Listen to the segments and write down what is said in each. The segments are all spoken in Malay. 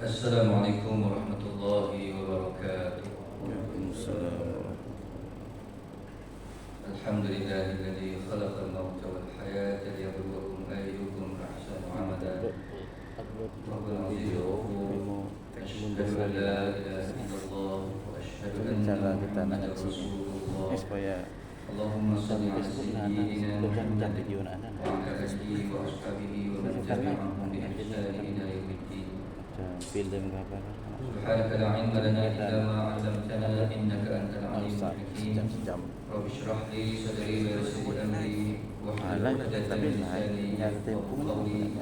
Assalamualaikum warahmatullahi wabarakatuh. Waalaikumsalam. Alhamdulillahilladzi khalaqal mauta wal hayata liyabluwakum ayyukum ahsanu amala. Rabbul aziz ghafur. Asyhadu an la ilaha illallah wa asyhadu anna Muhammadar rasulullah. Supaya Allahumma shalli ala sayyidina Muhammad video wa ala alihi wa ashabihi wa man tabi'ahum bi ihsan ila yaumiddin. film apa Subhanaka la ilma lana illa ma 'allamtana innaka antal alimul hakim. sejam Rabbi shrah li sadri wa yassir li amri wahlul 'uqdatam min lisani yafqahu qawli.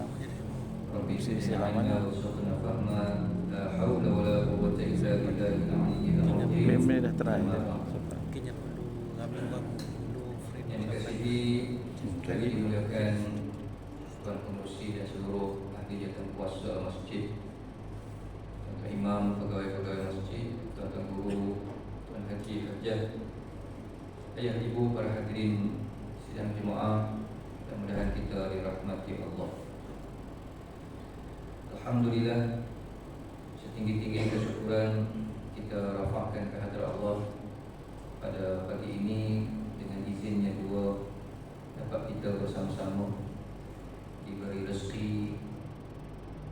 Rabbi zidni 'ilma warzuqna fahma. La haula wa la quwwata illa billahil 'aliyyil 'azim. meme dah terakhir Kayaknya perlu ngambil waktu dulu frame Yang dikasihi dan dimuliakan Tuan Pengurusi dan seluruh ahli jawatan kuasa masjid, tuan imam, pegawai-pegawai masjid, tuan guru, tuan haji hajah, ayah ibu, para hadirin sidang Jumaat, mudah-mudahan kita dirahmati Allah. Alhamdulillah, setinggi-tinggi kesyukuran kita rafahkan kehadrat Allah pada pagi ini dengan izinnya dua dapat kita bersama-sama diberi rezeki,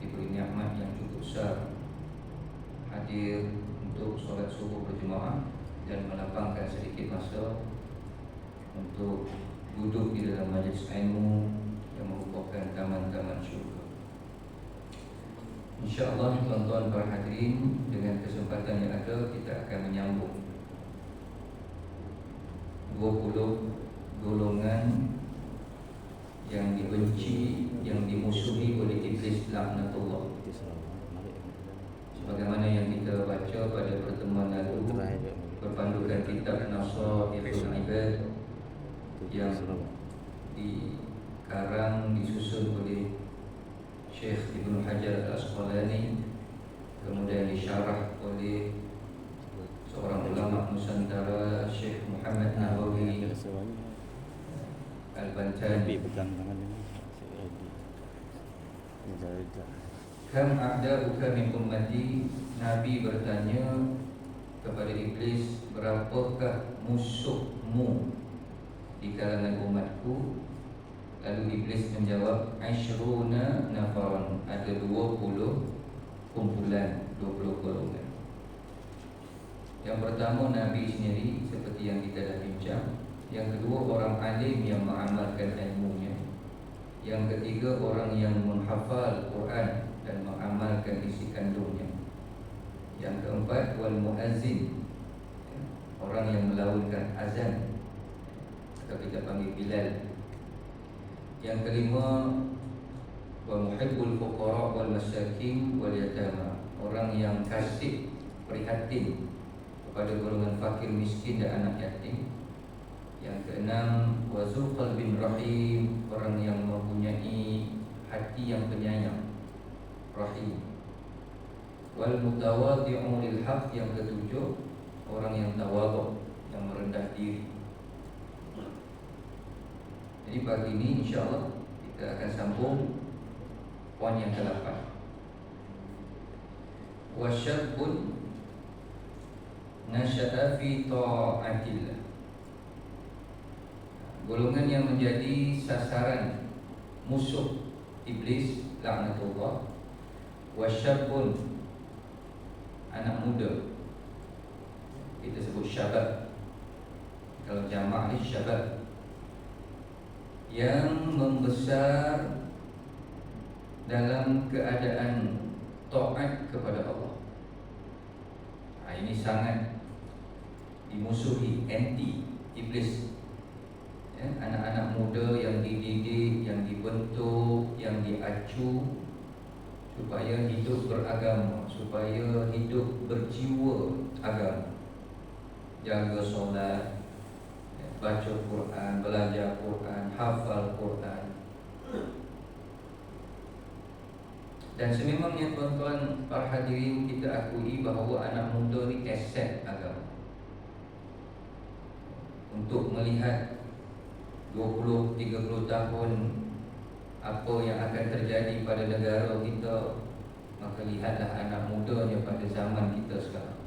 diberi nikmat yang cukup besar, hadir untuk solat subuh berjemaah dan melapangkan sedikit masa untuk duduk di dalam majlis ilmu yang merupakan taman-taman syurga. InsyaAllah tuan-tuan para hadirin, dengan kesempatan yang ada kita akan menyambung 20 golongan yang dibenci, yang dimusuhi oleh iblis laknatullah, sebagaimana yang kita baca pada pertemuan lalu berpandukan kitab Nasaihul Ibad yang dikarang disusun oleh Syekh Ibnu Hajar Al-Asqalani, kemudian disyarah oleh seorang ulama Nusantara, Syekh Muhammad Nawawi Al-Bantani. Kam a'da'uka min ummati, Nabi bertanya kepada iblis, berapakah musuhmu di kalangan umatku? Lalu iblis menjawab, Ashruna nafaran, ada 20 kumpulan, 20 golongan. Yang pertama Nabi sendiri seperti yang kita dah bincang. Yang kedua orang alim yang mengamalkan ilmunya. Yang ketiga orang yang menghafal Quran dan mengamalkan isi kandungnya. Yang keempat wal muazzin, orang yang melaunkan azan atau kita panggil Bilal. Yang kelima wa muhibbul fuqara wal masakin wal yatama, orang yang kasih prihatin kepada golongan fakir, miskin dan anak yatim. Yang keenam wazul qalbin rahim, orang yang mempunyai hati yang penyayang, rahim. Wal mutawadhi'u lil haq, yang ketujuh orang yang tawadhu, yang merendah diri. Jadi pagi ini insyaAllah kita akan sambung poin yang ke-8. Wasyabun nasya'a fi ta'atillah, golongan yang menjadi sasaran musuh iblis laknatullah. Wasyabun, anak muda, kita sebut syabab, kalau jamak ni syabab, yang membesar dalam keadaan taat kepada Allah. Ini sangat dimusuhi, anti iblis. Anak-anak muda yang dididik, yang dibentuk, yang diacu supaya hidup beragama, supaya hidup berjiwa agama, jaga solat, baca Quran, belajar Quran, hafal Quran. Dan sememangnya tuan-tuan para hadirin, kita akui bahawa anak muda ni aset agama. Untuk melihat 20-30 tahun apa yang akan terjadi pada negara kita, maka lihatlah anak mudanya pada zaman kita sekarang.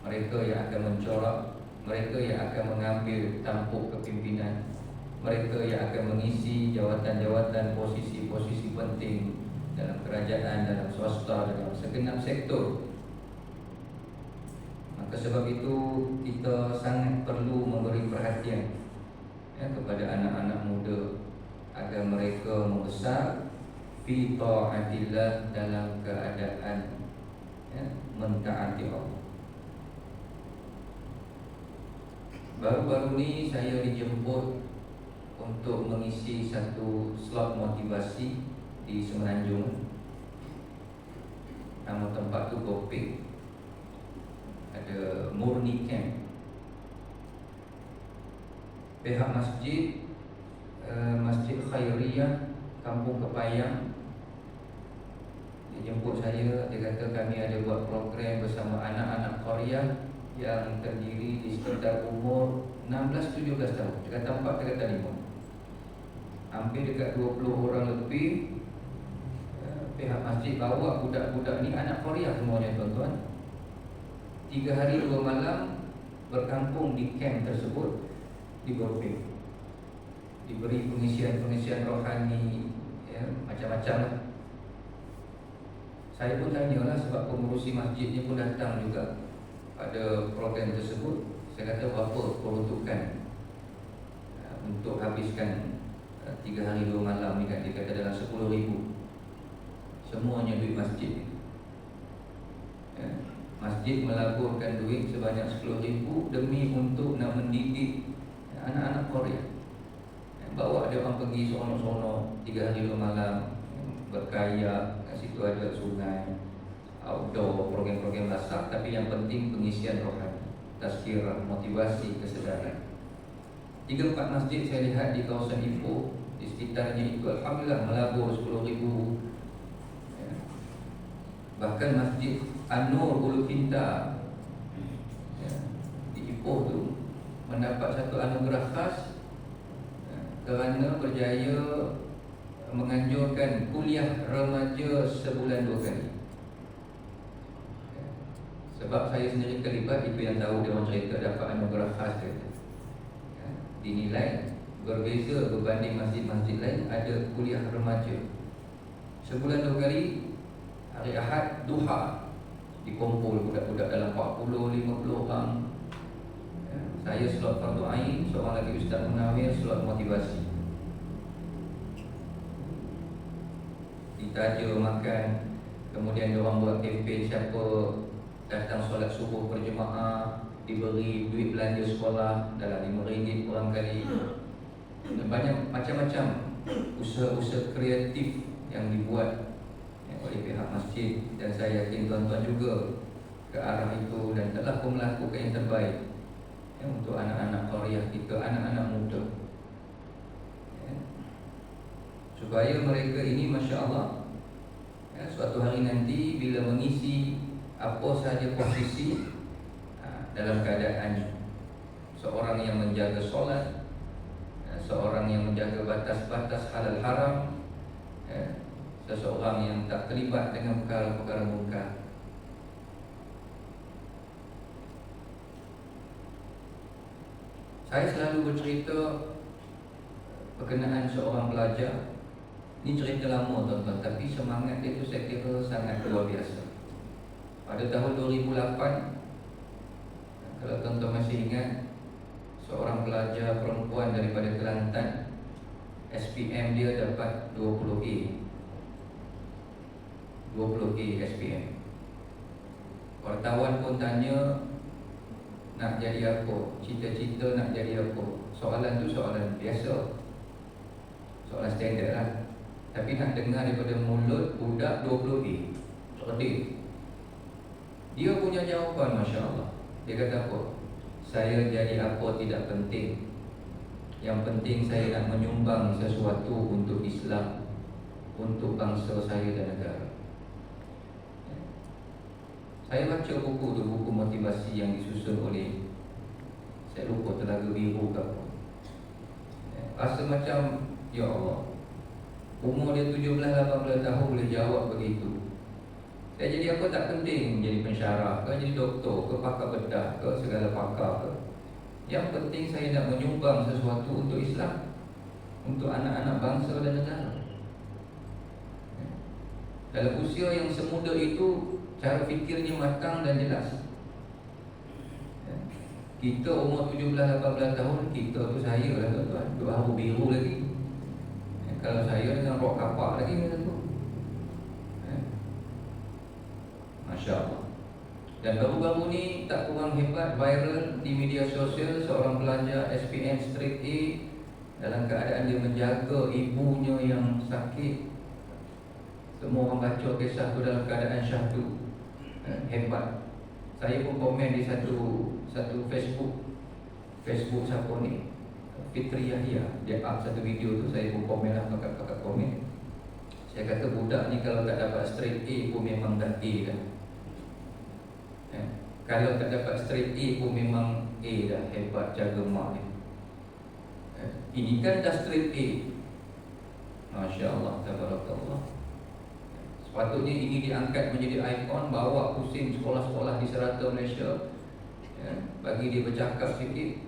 Mereka yang akan mencorak, mereka yang akan mengambil tampuk kepimpinan, mereka yang akan mengisi jawatan-jawatan, posisi-posisi penting dalam kerajaan, dalam swasta, dalam segenap sektor. Maka sebab itu kita sangat perlu memberi perhatian kepada anak-anak muda agar mereka membesar fi ta'atillah, dalam keadaan mentaati Allah. Baru-baru ni saya dijemput untuk mengisi satu slot motivasi di Semenanjung. Nama tempat tu Gopik. Ada Murni Camp. Pihak masjid, Masjid Khairiyah Kampung Kepayang, dia jemput saya. Dia kata kami ada buat program bersama anak-anak Korea yang terdiri di sekitar umur 16-17 tahun. Dia kata 4, dia kata 5. Hampir dekat 20 orang lebih. Pihak masjid bawa budak-budak ni, anak Korea semuanya tuan-tuan. 3 hari 2 malam berkampung di camp tersebut di Gopik. Diberi pengisian-pengisian rohani, macam-macam lah. Saya pun tanyalah, sebab pengurusi masjidnya pun datang juga pada program tersebut. Saya kata berapa peruntukan untuk habiskan 3 hari 2 malam ni kan? Dia kata dalam 10,000. Semuanya duit masjid. Masjid melaburkan duit sebanyak 10,000 demi untuk nak mendidik anak-anak Korea. Bawa dia orang pergi sono-sono 3 hari 2 malam, berkayak, kat situ ada sungai, outdoor, program-program lasak. Tapi yang penting pengisian rohani, tazkirah, motivasi, kesedaran. 3-4 masjid saya lihat di kawasan Ipoh, di sekitarnya itu alhamdulillah melabur 10,000. Bahkan Masjid An-Nur Ulu Kinta di Ipoh tu mendapat satu anugerah khas kerana berjaya menganjurkan kuliah remaja sebulan 2 kali. Sebab saya sendiri terlibat, itu yang tahu dia orang cerita dapat anugerah khas dia. Dinilai berbeza berbanding masjid-masjid lain, ada kuliah remaja sebulan 2 kali. Hari Ahad duha dikumpul budak-budak dalam 40-50 orang. Saya slot fardu ain, seorang lagi Ustaz Munawir slot motivasi. Ditaja makan, kemudian diorang buat kempen siapa datang solat subuh berjemaah diberi duit belanja sekolah dalam RM5 kurang kali. Banyak macam-macam usaha-usaha kreatif yang dibuat oleh pihak masjid, dan saya yakin tuan-tuan juga ke arah itu dan telah pun melakukan yang terbaik untuk anak-anak Korea kita, anak-anak muda, supaya mereka ini Masya Allah suatu hari nanti bila mengisi apa sahaja posisi dalam keadaan seorang yang menjaga solat, seorang yang menjaga batas-batas halal haram, seseorang yang tak terlibat dengan perkara-perkara mungkar. Saya selalu bercerita berkenaan seorang pelajar. Ini cerita lama tuan-tuan, tapi semangat dia tu saya kira sangat luar biasa. Pada tahun 2008, kalau tuan-tuan masih ingat, seorang pelajar perempuan daripada Kelantan, SPM dia dapat 20A. 20A SPM. Wartawan pun tanya nak jadi apa, cita-cita nak jadi apa. Soalan tu soalan biasa, soalan standard lah. Tapi nak dengar daripada mulut budak 20A, cerdik. Dia punya jawapan Masya Allah. Dia kata apa? Saya jadi apa tidak penting. Yang penting saya nak menyumbang sesuatu untuk Islam, untuk bangsa saya dan negara. Saya baca buku tu, buku motivasi yang disusun oleh, saya lupa Telaga Biru ke apa. Rasa macam, ya Allah, umur dia 17-18 tahun boleh jawab begitu. Jadi apa tak penting jadi pensyarah ke, jadi doktor ke, pakar bedah ke, segala pakar ke. Yang penting saya nak menyumbang sesuatu untuk Islam, untuk anak-anak bangsa dan negara. Dalam usia yang semuda itu, cara fikirnya matang dan jelas. Kita umur 17-18 tahun, kita tu saya lah tuan-tuan, duk haru biru lagi. Kalau saya dengan rok kapak lagi macam tu. Masya Allah. Dan baru-baru ni tak kurang hebat, viral di media sosial, seorang pelajar SPM Street A dalam keadaan dia menjaga ibunya yang sakit. Semua orang baca kisah tu dalam keadaan syahdu. Hebat. Saya pun komen di satu Facebook siapa ni, Fitri Yahya. Dia up satu video tu, saya pun komen lah, pakat komen. Saya kata budak ni kalau tak dapat straight A pun memang dah A dah. Kalau tak dapat straight A pun memang A dah. Hebat jaga mak ni. Ini kan dah straight A. Masya Allah, tabarakallah. Sepatutnya ini diangkat menjadi ikon, bawa pusing sekolah-sekolah di serata Malaysia, bagi dia bercakap sikit,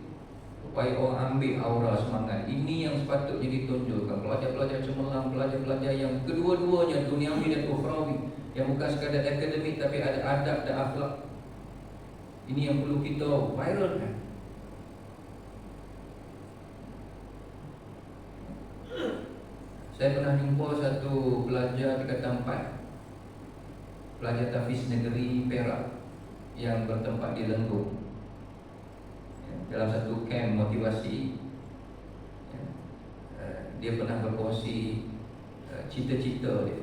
supaya orang ambil aura semangat. Ini yang sepatutnya ditunjukkan. Pelajar-pelajar cemerlang, pelajar-pelajar yang kedua-duanya duniawi dan ukhrawi, yang bukan sekadar akademik tapi ada adab dan akhlak. Ini yang perlu kita viralkan. Saya pernah jumpa satu pelajar tingkatan 4, pelajar Tafiz Negeri Perak, yang bertempat di Lenggong. Dalam satu camp motivasi, dia pernah berkongsi cita-cita dia.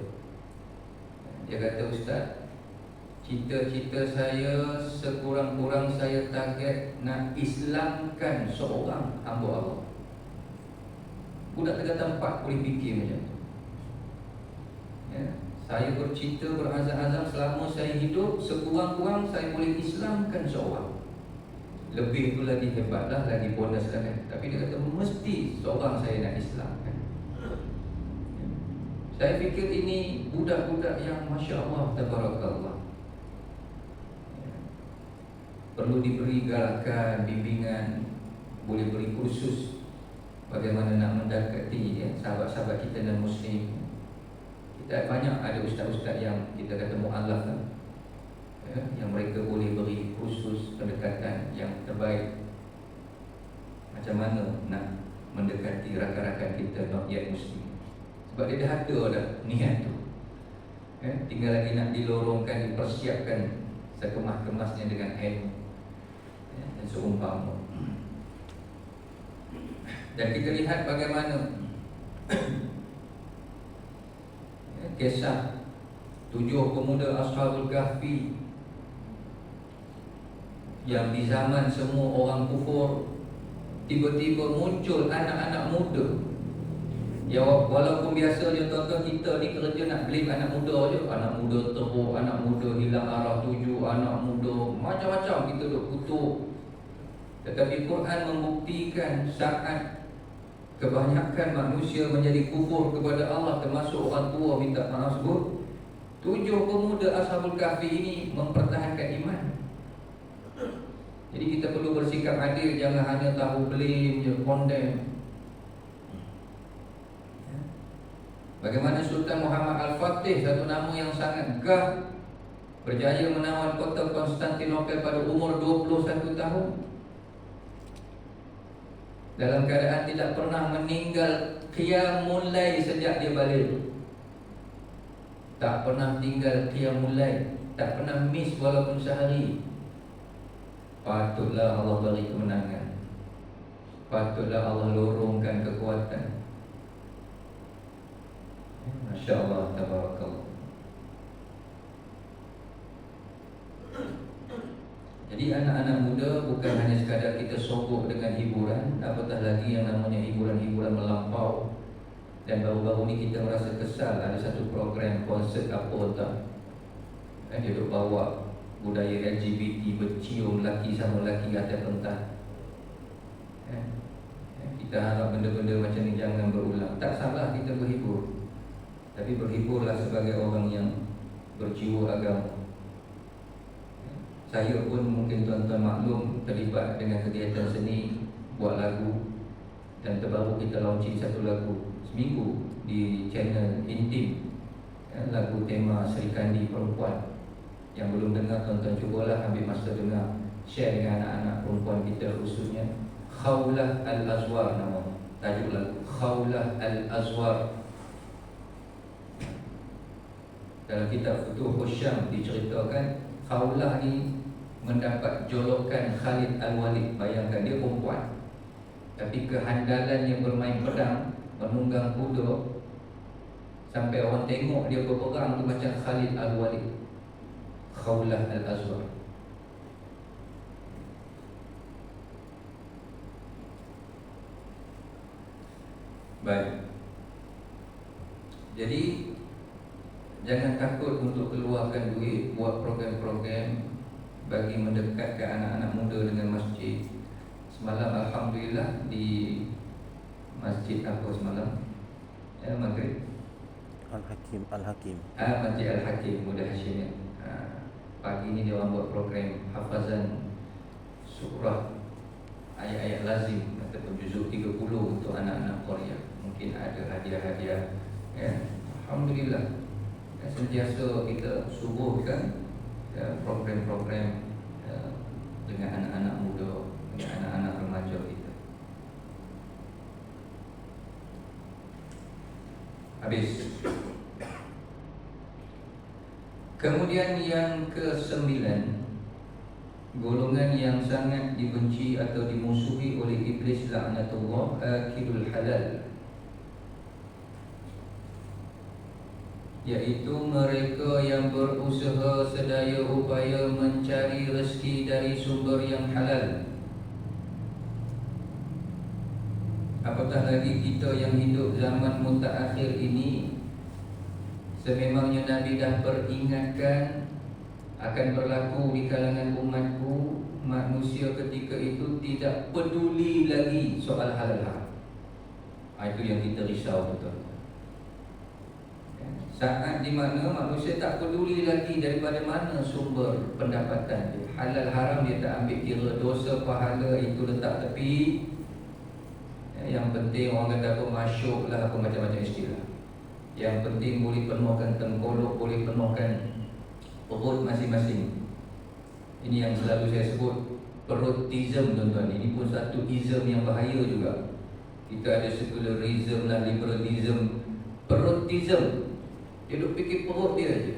Dia kata, Ustaz, cita-cita saya sekurang-kurang saya target nak Islamkan seorang hamba Allah. Budak tingkatan 4 boleh fikir macam tu. Saya bercita, berazam-azam selama saya hidup, sekurang-kurang saya boleh Islamkan seorang. Lebih tu lagi hebatlah, lagi bonus lah kan. Tapi dia kata mesti seorang saya nak Islamkan. Saya fikir ini budak-budak yang Masya Allah, tabarakallah, perlu diberi galakan, bimbingan, boleh beri kursus bagaimana nak mendekati sahabat-sahabat kita dan Muslim. Kita banyak ada ustaz-ustaz yang kita kata mu'alaf lah, yang mereka boleh beri kursus pendekatan yang terbaik, macam mana nak mendekati rakan-rakan kita not yet Muslim. Sebab dia dah ada dah niat tu, tinggal lagi nak dilorongkan, dipersiapkan sekemas-kemasnya dengan ilmu dan seumpama. Dan kita lihat bagaimana kisah 7 pemuda Ashabul Kahfi yang di zaman semua orang kufur, tiba-tiba muncul anak-anak muda. Ya, walaupun biasanya tuan-tuan kita ni kerja nak beli anak muda je, anak muda teruk, anak muda hilang arah tuju, anak muda macam-macam kita duk kutuk. Tetapi Quran membuktikan saat kebanyakan manusia menjadi kufur kepada Allah, termasuk orang tua minta maaf sebut, 7 pemuda Ashabul Kahfi ini mempertahankan iman. Jadi kita perlu bersikap adil, jangan hanya tahu blame je, condemn. Bagaimana Sultan Muhammad Al-Fatih, satu nama yang sangat gah, berjaya menawan kota Konstantinopel pada umur 21 tahun, dalam keadaan tidak pernah meninggal qiyamul lail sejak dia balik. Tak pernah tinggal qiyamul lail, tak pernah miss walaupun sehari. Patutlah Allah beri kemenangan, patutlah Allah lorongkan kekuatan. Masya Allah, tabarakallah. Jadi anak-anak muda bukan hanya sekadar kita sogok dengan hiburan, apatah lagi yang namanya hiburan-hiburan melampau. Dan baru-baru ni kita merasa kesal, ada satu program konsert apa tak, dia duk bawa budaya LGBT, bercium lelaki sama lelaki atas pentas. Kita harap benda-benda macam ni jangan berulang. Tak salah kita berhibur, tapi berhiburlah sebagai orang yang berjiwa agama. Saya pun mungkin tuan-tuan maklum terlibat dengan kegiatan seni, buat lagu, dan terbaru kita launching satu lagu seminggu di channel Intim, lagu tema Sri Kandi Perempuan. Yang belum dengar, tuan-tuan cubalah ambil masa dengar, share dengan anak-anak perempuan kita khususnya. Khawlah Al-Azwar nama tajuk lagu, Khawlah Al-Azwar. Dalam kitab Futuhus Syam diceritakan Khawlah ni mendapat jolokan Khalid Al-Walid. Bayangkan dia perempuan, tapi kehandalannya bermain pedang, menunggang kuda, sampai orang tengok dia berperang tu macam Khalid Al-Walid. Khawlah Al-Azwar. Baik. Jadi jangan takut untuk keluarkan duit buat program-program bagi mendekatkan anak-anak muda dengan masjid. Semalam alhamdulillah di masjid apa semalam? Maghrib. Al-Hakim. Masjid Al-Hakim Muda Hashim. Pagi ni dia orang buat program hafazan surah ayat-ayat lazim ataupun juzuk 30 untuk anak-anak Korea. Mungkin ada hadiah-hadiah, ya. Alhamdulillah. Sentiasa kita subuhkan program-program dengan anak-anak muda, dengan anak-anak remaja kita. Habis. Kemudian yang ke-9, golongan yang sangat dibenci atau dimusuhi oleh iblis laknatullah, akilul halal, iaitu mereka yang berusaha sedaya upaya mencari rezeki dari sumber yang halal. Apatah lagi kita yang hidup zaman mutaakhir ini, sememangnya Nabi dah peringatkan akan berlaku di kalangan umatku, manusia ketika itu tidak peduli lagi soal halal haram. Itu yang kita risau betul. Saat di mana manusia tak peduli lagi daripada mana sumber pendapatan dia. Halal haram dia tak ambil kira, dosa pahala itu letak tepi. Yang penting orang kata apa, masyuk lah, apa macam-macam istilah. Yang penting boleh penuhkan tengkolok, boleh penuhkan perut masing-masing. Ini yang selalu saya sebut perutism, tuan-tuan. Ini pun satu ism yang bahaya juga. Kita ada secularism lah, liberalism, perutism. Dia duk fikir perut dia je.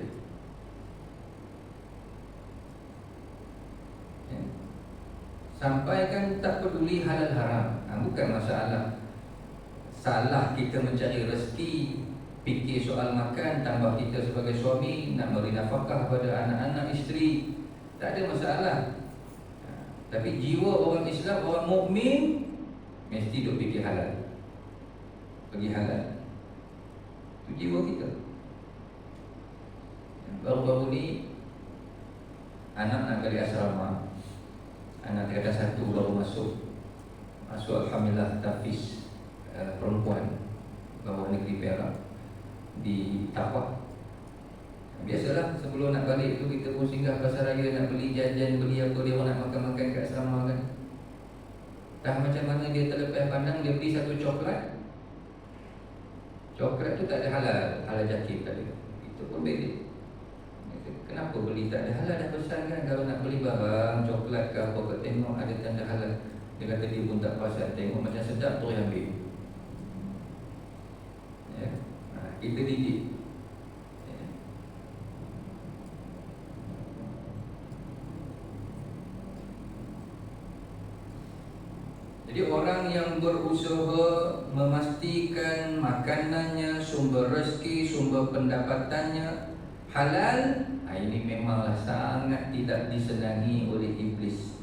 Sampai kan tak peduli halal haram. Bukan masalah. Salah kita mencari rezeki, fikir soal makan, tambah kita sebagai suami nak beri nafkah pada anak-anak, isteri, tak ada masalah. Tapi jiwa orang Islam, orang mukmin mesti duk fikir halal, pergi halal. Itu jiwa kita. Baru-baru ni anak nak balik asrama, anak tingkatan 1 baru masuk alhamdulillah tahfiz perempuan bawah negeri Perak di Tapak. Biasalah sebelum nak balik tu kita pun singgah pasar raya nak beli jajan, beli apa dia orang nak makan-makan kat asrama kan. Tak macam mana dia terlepas pandang, dia beli satu coklat. Coklat tu tak ada halal jakib tadi. Itu pun beda. Kenapa beli tak ada halal? Dah pesan kan, kalau nak beli barang coklat ke apa ke, tengok ada tanda halal. Dia kata dia pun tak perasan, tengok macam sedap tu yang ambil. Ya. Kita didik. Ya. Jadi orang yang berusaha memastikan makanannya, sumber rezeki, sumber pendapatannya halal, ini memanglah sangat tidak disenangi oleh iblis.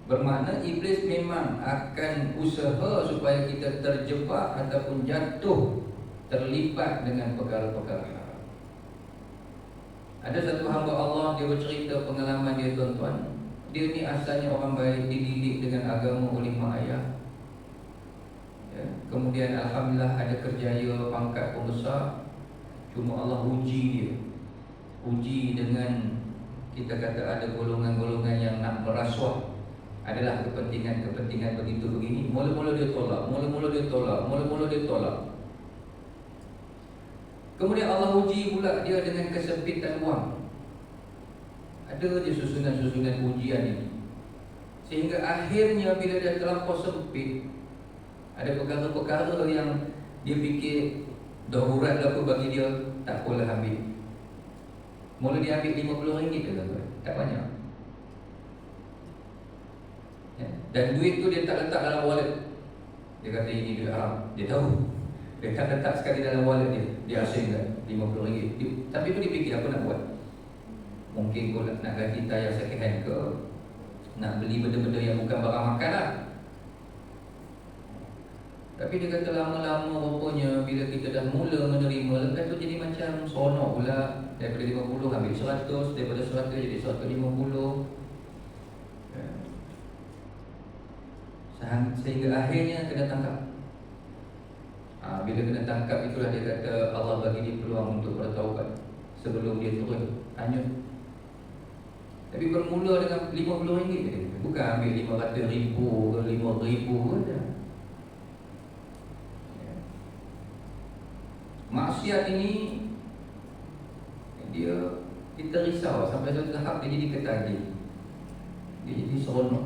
Bermakna iblis memang akan usaha supaya kita terjebak ataupun jatuh, terlibat dengan perkara-perkara haram. Ada satu hamba Allah, dia bercerita pengalaman dia, tuan-tuan. Dia ni asalnya orang baik, dididik dengan agama oleh mak ayah. Ya. Kemudian alhamdulillah ada kerjaya, pangkat pembesar. Cuma Allah uji dia. uji dengan kita kata ada golongan-golongan yang nak merasuah, adalah kepentingan begitu begini. Mula-mula dia tolak. Kemudian Allah uji pula dia dengan kesempitan wang. Ada je susunan-susunan ujian ini, sehingga akhirnya bila dia terlampau sempit, ada perkara-perkara yang dia fikir darurat apa bagi dia, tak apalah ambil. Mula dia ambil RM50 je lah, tak banyak. Ya. Dan duit tu dia tak letak dalam wallet. Dia kata ini duit haram. Dia tahu. Dia tak letak sekali dalam wallet dia. Dia asingkan RM50. Tapi tu dia fikir apa nak buat. Mungkin kau nak ganti tayar second hand ke, nak beli benda-benda yang bukan barang makan lah. Tapi dia kata lama-lama rupanya bila kita dah mula menerima, lepas tu jadi macam seronok pula. Daripada 50 ambil 100, daripada 100 jadi 150. Sehingga akhirnya kena tangkap. Bila kena tangkap itulah dia kata Allah bagi dia peluang untuk bertaubat sebelum dia turun hanyut. Tapi bermula dengan RM50 je, bukan ambil RM500,000 ke RM5,000 ke. Maksiat ini kita risau sampai satu tahap dia jadi ketagih, dia jadi seronok.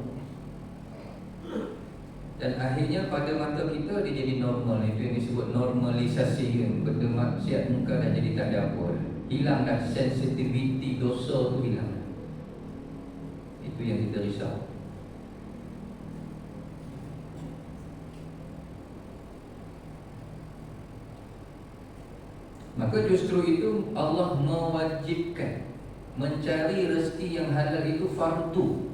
Dan akhirnya pada mata kita dia jadi normal. Itu yang disebut normalisasi kan? Benda maksiat muka dah jadi tak ada apa. Hilang dah sensitiviti dosa tu hilang. Itu yang kita risau. Maka justru itu Allah mewajibkan mencari rezeki yang halal itu fardu.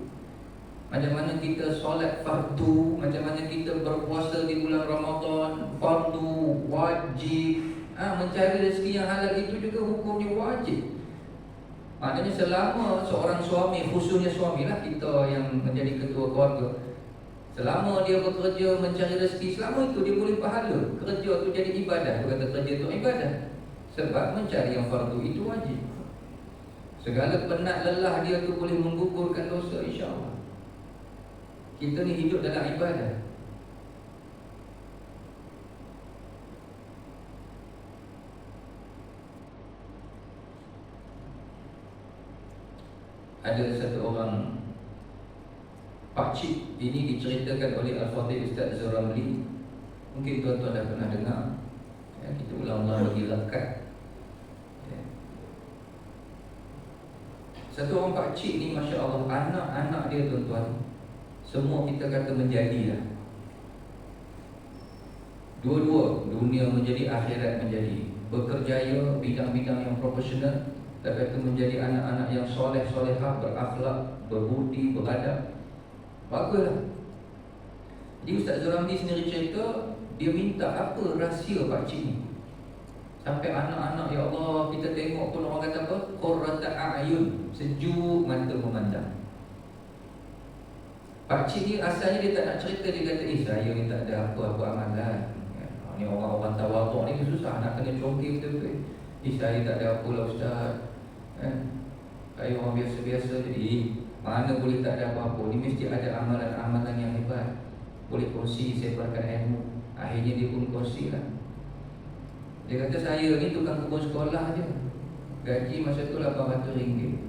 Macam mana kita solat fardu, macam mana kita berpuasa di bulan Ramadan fardu, wajib. Mencari rezeki yang halal itu juga hukumnya wajib. Maknanya selama seorang suami, khususnya suami lah kita yang menjadi ketua keluarga, selama dia bekerja mencari rezeki, selama itu dia boleh pahala. Kerja tu jadi ibadah. Dia kata kerja tu ibadah, sebab mencari yang fardu itu wajib. Segala penat lelah dia tu boleh menggugurkan dosa, insya-Allah. Kita ni hidup dalam ibadah. Ada satu orang pakcik, ini diceritakan oleh Al-Fatih Ustaz Zuramli. Mungkin tuan-tuan dah pernah dengar ya, kita ulang-ulang bagi lekat ya. Satu orang pakcik ni, Masya Allah, anak-anak dia tuan-tuan semua kita kata menjadilah. Dua-dua, dunia menjadi, akhirat menjadi. Berkerjaya bidang-bidang yang profesional, lepas itu menjadi anak-anak yang soleh-solehah, berakhlak, berbudi, beradab. Baguslah. Jadi Ustaz Zuramli sendiri cerita, dia minta apa rahsia pakcik ni, sampai anak-anak, ya Allah, kita tengok pun orang kata apa, qurrata a'yun, sejuk mata memandang. Pakcik ni asalnya dia tak nak cerita. Dia kata, saya ni tak ada apa-apa amalan ya, ni orang-orang tawaduk ni susah nak kena congkir betul-betul. Saya tak ada apa lah Ustaz saya orang biasa-biasa. Jadi mana boleh tak ada apa-apa, ni mesti ada amalan-amalan yang hebat, boleh kongsi, sebarkan ilmu. Akhirnya dia pun kongsi lah. Dia kata, saya ni tukang kebun sekolah je, gaji masa tu RM800.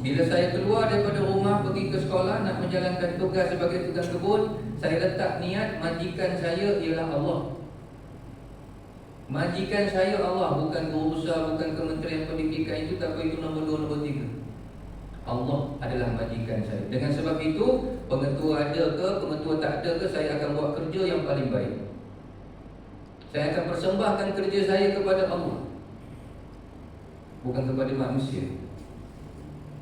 Bila saya keluar daripada rumah pergi ke sekolah nak menjalankan tugas sebagai tukang kebun, saya letak niat majikan saya ialah Allah. Majikan saya Allah, bukan guru besar, bukan kementerian pendidikan, itu tak apa, itu nombor 2, nombor 3. Allah adalah majikan saya. Dengan sebab itu, pengetua ada ke, pengetua tak ada ke, saya akan buat kerja yang paling baik. Saya akan persembahkan kerja saya kepada Allah, bukan kepada manusia.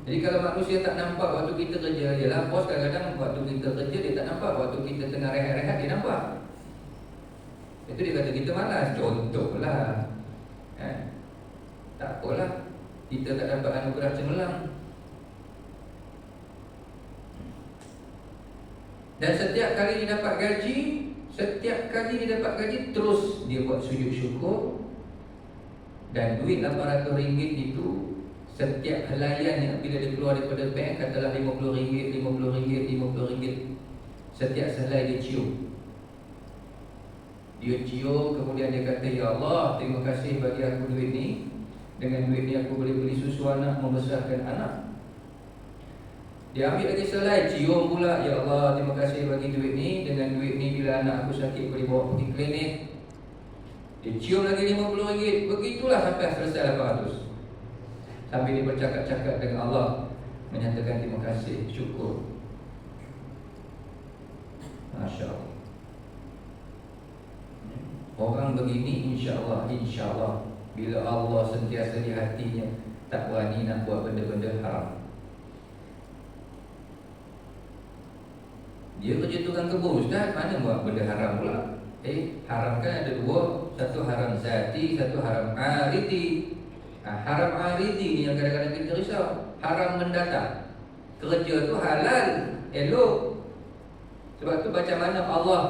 Jadi kalau manusia tak nampak waktu kita kerja, ialah bos kadang-kadang waktu kita kerja dia tak nampak, waktu kita tengah rehat-rehat dia nampak. Itu dia kata kita malas. Contohlah tak apalah, kita tak dapat anugerah cemerlang. Dan setiap kali dia dapat gaji, terus dia buat sujud syukur. Dan duit RM800 itu setiap helaian yang bila dia keluar daripada bank, katalah RM50, RM50, setiap sehelai dia cium. Dia cium, kemudian dia kata, "Ya Allah, terima kasih bagi aku duit ni. Dengan duit ni aku boleh beli susu anak, membesarkan anak." Dia ambil lagi selai, cium pula, "Ya Allah, terima kasih bagi duit ni. Dengan duit ni bila anak aku sakit boleh bawa pergi klinik." Dia cium lagi RM50. Begitulah sampai selesai 800. Sambil dia bercakap-cakap dengan Allah, menyatakan terima kasih, syukur. Masya Allah. Orang begini insya-Allah bila Allah sentiasa di hatinya, tak berani nak buat benda-benda haram. Dia kerja tukang kebun, Ustaz, mana buat benda haram pula? Haram kan ada dua, satu haram zati, satu haram aridi. Haram aridi ni yang kadang-kadang kita risau. Haram mendatang. Kerja tu halal, elok. Sebab tu macam mana Allah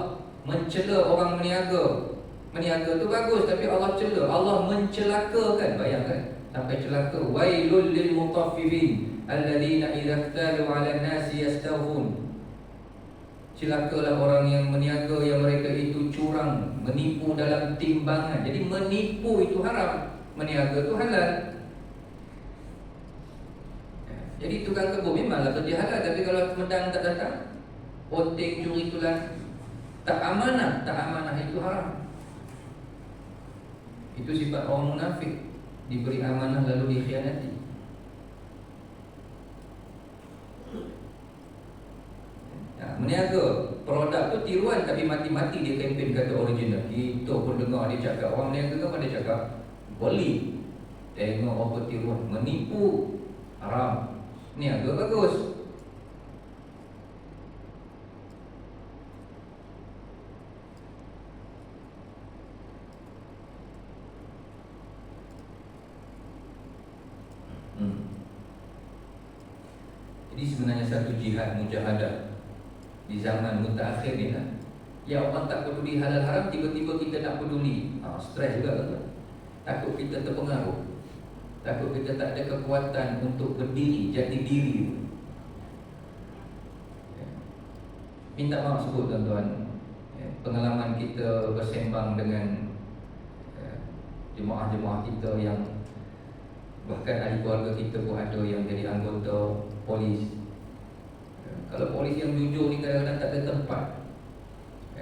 mencela orang meniaga. Meniaga tu bagus, tapi Allah cela, Allah mencelakakan. Bayangkan, sampai celaka. Wailul lil mutaffifin alladzina idza iktalu 'alan nasi yastawfun. Celakalah orang yang meniaga, yang mereka itu curang, menipu dalam timbangan. Jadi menipu itu haram, meniaga itu halal. Jadi tukang kebun memanglah kerja halal, tapi kalau medang tak datang, ponteng curi tulang, tak amanah itu haram. Itu sifat orang munafik, diberi amanah lalu dikhianati. Meniaga, produk tu tiruan tapi mati-mati dia kempen kata original. Kita pun dengar dia cakap, orang meniaga kan pada cakap beli, tengok apa tiruan, menipu, haram. Niaga bagus. Jadi sebenarnya satu jihad mujahadah di zaman mutaakhir ni lah. Ya, orang tak peduli halal haram, tiba-tiba kita nak peduli. Stres juga kan? Takut kita terpengaruh, takut kita tak ada kekuatan untuk berdiri, jati diri. Minta maaf sebut tuan-tuan, pengalaman kita bersembang dengan jemaah-jemaah kita yang bahkan ahli keluarga kita pun ada yang jadi anggota polis. Kalau polis yang jujur ni kadang-kadang tak ada tempat.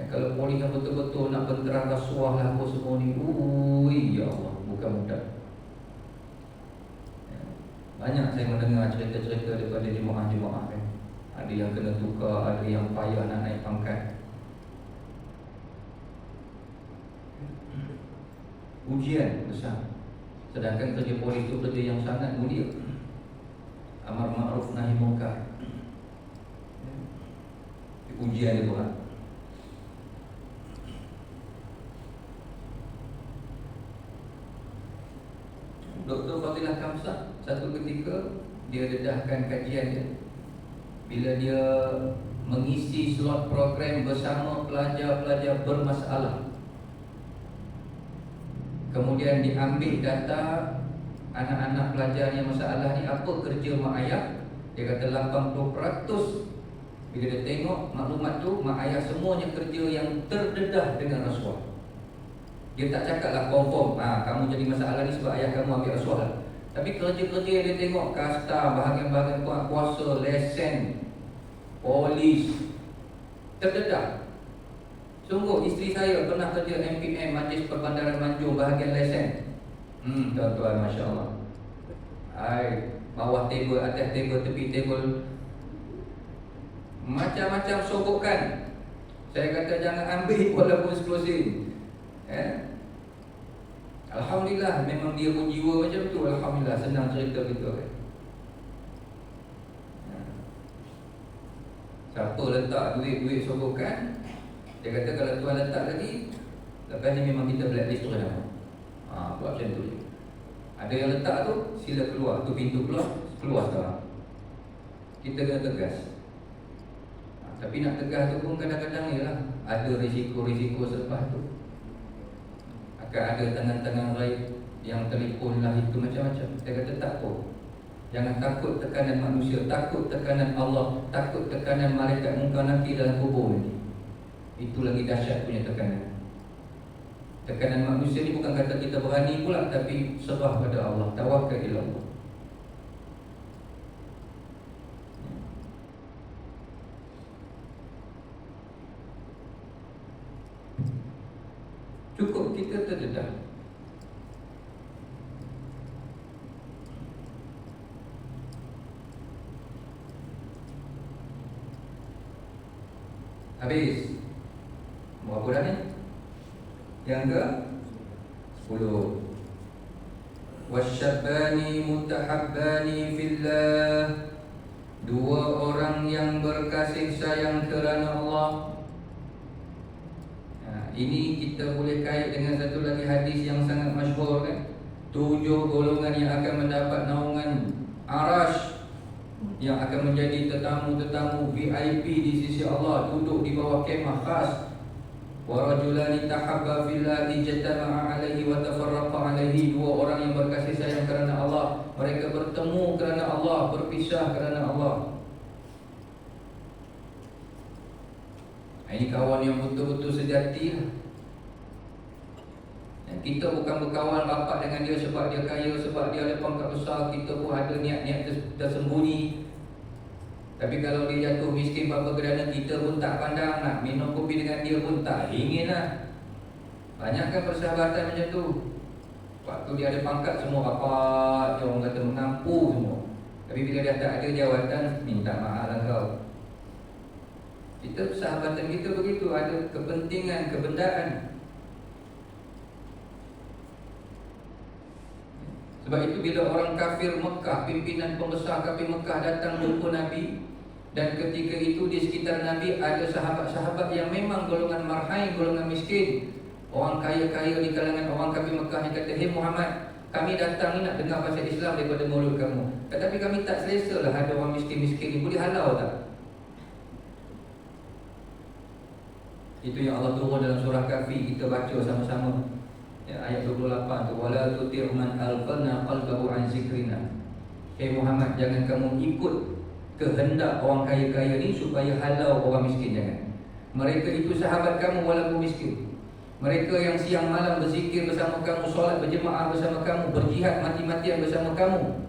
Kalau polis yang betul-betul nak berterang rasuah lah apa semua ni, ya Allah, bukan mudah. Banyak saya mendengar cerita-cerita daripada jemaah-jemaah kan. Ada yang kena tukar, ada yang payah nak naik pangkat. Ujian besar. Sedangkan kerja polis itu kerja yang sangat mulia. Amar ma'ruf nahi munkar. Ujian dia berat. Dr. Fadilah Kamsah satu ketika dia dedahkan kajian dia. Bila dia mengisi slot program bersama pelajar-pelajar bermasalah, kemudian diambil data anak-anak pelajar yang masalah ni apa kerja mak ayah. Dia kata 80%. Bila dia tengok maklumat tu, mak ayah semuanya kerja yang terdedah dengan rasuah. Dia tak cakap lah confirm, kamu jadi masalah ni sebab ayah kamu ambil rasuah lah. Tapi kerja-kerja yang dia tengok, kasta, bahagian-bahagian kuasa, lesen, polis, terdedah. Sungguh isteri saya pernah kerja MPM, Majlis Perbandaran Manjung, bahagian lesen. Tuan-tuan, Masya Allah. Bawah table, atas table, tepi table, macam-macam sogokan. Saya kata jangan ambil walaupun eksklusif. Alhamdulillah, memang dia pun jiwa macam tu. Alhamdulillah, senang cerita gitu kan. Siapa letak duit-duit sogokan, dia kata kalau tuan letak lagi, lepas ni memang kita blacklist tu dah. Buat macam tu je. Ada yang letak tu, sila keluar. Tu pintu keluar sekarang. Kita kena tegas. Tapi nak tegas tu pun kadang-kadang ialah ada risiko-risiko selepas tu. Akan ada tangan-tangan raib yang telefon lah itu macam-macam. Dia kata tak apa. Jangan takut tekanan manusia, takut tekanan Allah, takut tekanan malaikat munkar nakir dalam kubur nanti. Itu lagi dahsyat punya tekanan. Tekanan manusia ni bukan kata kita berani pula, tapi serah pada Allah, tawakal ila Allah. Cukup kita terdedah. Habis. Berapa dah ni? Yang ke 10. Wasyabani mutahabbani fillah. Dua orang yang berkasih sayang kerana Allah. Ini kita boleh kait dengan satu lagi hadis yang sangat masyhur kan. 7 golongan yang akan mendapat naungan Arash, yang akan menjadi tetamu-tetamu VIP di sisi Allah, duduk di bawah kemah khas. Wa rajulani tahabba fillah ijtama'a alaihi wa tafarraqa alaihi. Dua orang yang berkasih sayang kerana Allah, mereka bertemu kerana Allah, berpisah kerana Allah. Ini kawan yang betul-betul sejati lah. Kita bukan berkawan rapat dengan dia sebab dia kaya, sebab dia ada pangkat besar. Kita pun ada niat-niat tersembunyi. Tapi kalau dia jatuh miskin bapa kerana kita pun tak pandang, nak minum kopi dengan dia pun tak ingin lah. Banyakkan persahabatan macam tu. Waktu dia ada pangkat semua rapat, dia orang kata mengampu semua. Tapi bila dia tak ada jawatan, minta maaf lah kau. Kita persahabatan kita begitu, ada kepentingan, kebendaan. Sebab itu bila orang kafir Mekah, pimpinan pembesar kafir Mekah datang jumpa Nabi, dan ketika itu di sekitar Nabi ada sahabat-sahabat yang memang golongan marhain, golongan miskin, orang kaya-kaya di kalangan orang kafir Mekah yang kata, "Hei Muhammad, kami datang ni nak dengar pasal Islam daripada mulut kamu. Tetapi kami tak selesa lah ada orang miskin-miskin ni, boleh halau tak?" Itu yang Allah turun dalam surah Kahfi, kita baca sama-sama. Ayat 28 tu, wala tuti' man alqalna qalbahu an zikrina. Hei Muhammad, jangan kamu ikut kehendak orang kaya-kaya ni supaya halau orang miskin, jangan. Mereka itu sahabat kamu walaupun miskin. Mereka yang siang malam berzikir bersama kamu, solat berjemaah bersama kamu, berjihad mati-matian bersama kamu.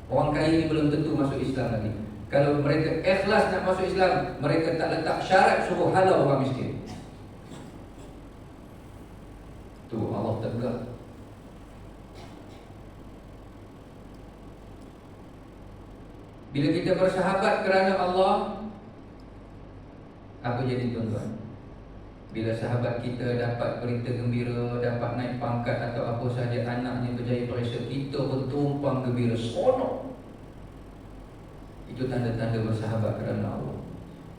Orang kaya ni belum tentu masuk Islam lagi. Kalau mereka ikhlas nak masuk Islam, mereka tak letak syarat suruh halau orang miskin. Tu Allah tegak. Bila kita bersahabat kerana Allah, apa jadi tuan-tuan? Bila sahabat kita dapat berita gembira, dapat naik pangkat atau apa sahaja, anaknya berjaya periksa, kita pun tumpang gembira, seronok. Itu tanda-tanda bersahabat kerana Allah.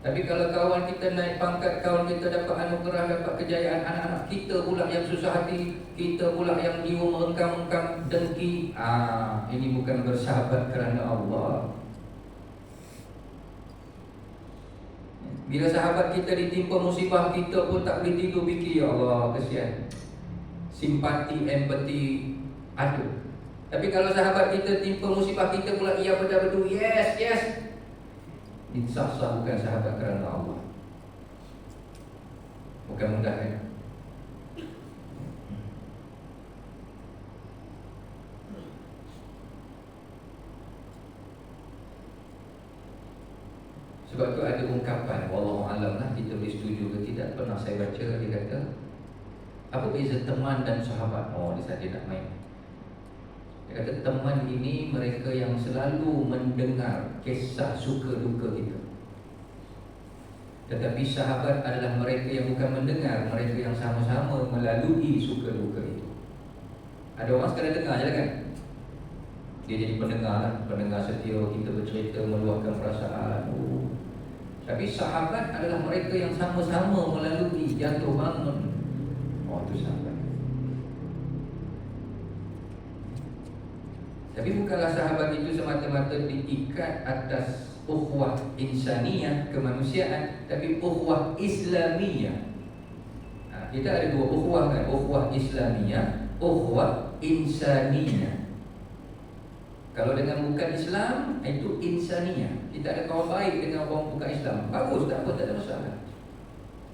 Tapi kalau kawan kita naik pangkat, kawan kita dapat anugerah, dapat kejayaan, anak-anak kita pula yang susah hati, kita pula yang jiwa merengkam-rengkam dengki, ini bukan bersahabat kerana Allah. Bila sahabat kita ditimpa musibah, kita pun tak boleh tidur fikir, ya Allah, kesian. Simpati, empati ada. Tapi kalau sahabat kita timpa musibah, kita pula ia betul-betul, yes, yes. Ini sah-sah bukan sahabat kerana Allah. Bukan mudah kan? Sebab tu ada ungkapan, wallahu alam lah, kita boleh setuju ke tidak, pernah saya baca, dia kata, apa beza teman dan sahabat? Oh, dia saja nak main. Dia kata teman ini mereka yang selalu mendengar kisah suka duka kita. Tetapi sahabat adalah mereka yang bukan mendengar, mereka yang sama-sama melalui suka duka itu. Ada orang sekadar dengar je lah kan, dia jadi pendengar lah, pendengar setia, kita bercerita, meluahkan perasaan. Tapi sahabat adalah mereka yang sama-sama melalui jatuh bangun. Oh, itu sahabat. Tapi bukanlah sahabat itu semata-mata diikat atas ukhuwah insaniyah, kemanusiaan, tapi ukhuwah islamiyah. Kita ada dua ukhuwah kan, ukhuwah islamiyah, ukhuwah insaniyah. Kalau dengan bukan Islam, itu insaniyah. Kita ada kawan baik dengan orang bukan Islam, bagus, tak apa, tak ada masalah.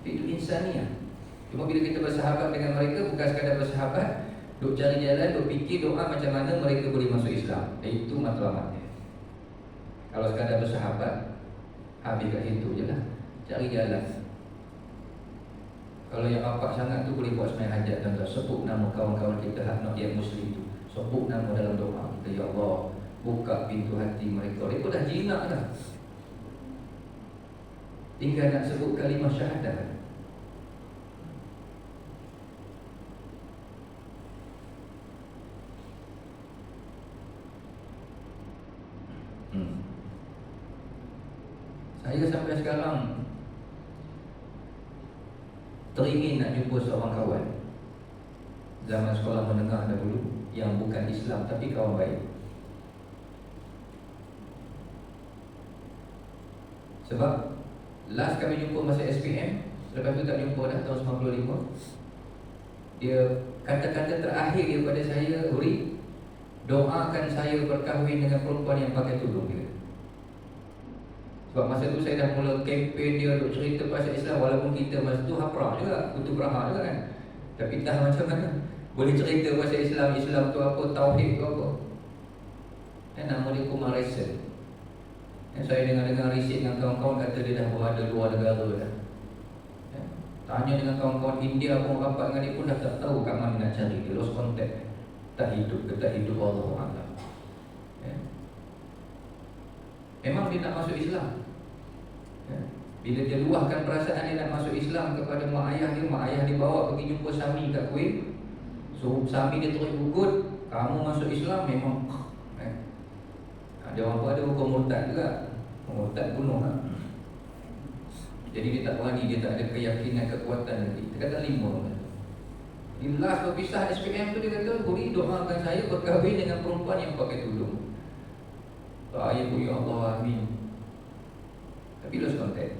Itu insaniyah. Cuma bila kita bersahabat dengan mereka, bukan sekadar bersahabat, duk cari jalan, duk fikir doa macam mana mereka boleh masuk Islam. Itu matlamatnya. Kalau sekadar bersahabat, habis kat situ je lah. Cari jalan. Kalau yang rapat sangat tu boleh buat sembahyang hajat, tuan-tuan. Sebut nama kawan-kawan kita yang Muslim tu. Sebut nama dalam doa kita, ya Allah, buka pintu hati mereka. Mereka dah jinak dah. Tinggal nak sebut kalimah syahadah. Saya sampai sekarang teringin nak jumpa seorang kawan zaman sekolah menengah dahulu yang bukan Islam tapi kawan baik. Sebab last kami jumpa masa SPM, lepas tu tak jumpa dah tahun 95. Dia kata-kata terakhir dia pada saya, Huri, doakan saya berkahwin dengan perempuan yang pakai tudung dia. Sebab masa tu saya dah mula kempen dia untuk cerita pasal Islam. Walaupun kita masa tu haprah juga, kutu beraha juga kan. Tapi tak macam mana boleh cerita pasal Islam, Islam tu apa, tauhid tu apa. Nama dia Kumar Resen. Saya dengar-dengar risik dengan kawan-kawan kata dia dah berada luar negara dah. Tanya dengan kawan-kawan India pun rapat dengan dia pun dah tak tahu kat mana nak cari. Dia lost contact. Tak hidup ke tak hidup, Allah Allah. Memang dia nak masuk Islam. Bila dia luahkan perasaan dia nak masuk Islam kepada mak ayah dia bawa pergi jumpa Sami kat Kuwait. So Sami dia terus ugut, kamu masuk Islam memang ada orang pun ada hukum murtad juga. Murtad bunuh lah. Jadi dia tak berani, dia tak ada keyakinan, kekuatan lagi. Dia kata 5. Di last berpisah SPM tu dia kata, Huri doakan saya berkahwin dengan perempuan yang pakai tudung. Saya pun ya Allah, amin. Tapi lost contact.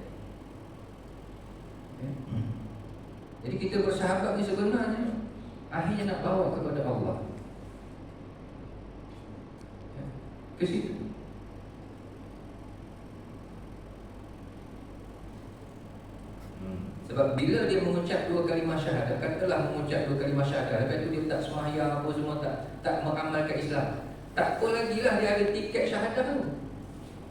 Jadi kita bersahabat ni sebenarnya akhirnya nak bawa kepada Allah. Ke situ. Sebab bila dia mengucap 2 kalimah syahadah, katalah mengucap 2 kalimah syahadah, lepas tu dia tak sembahyang apa semua, tak mengamalkan Islam, tak apa lagi lah dia ada tiket syahadah tu.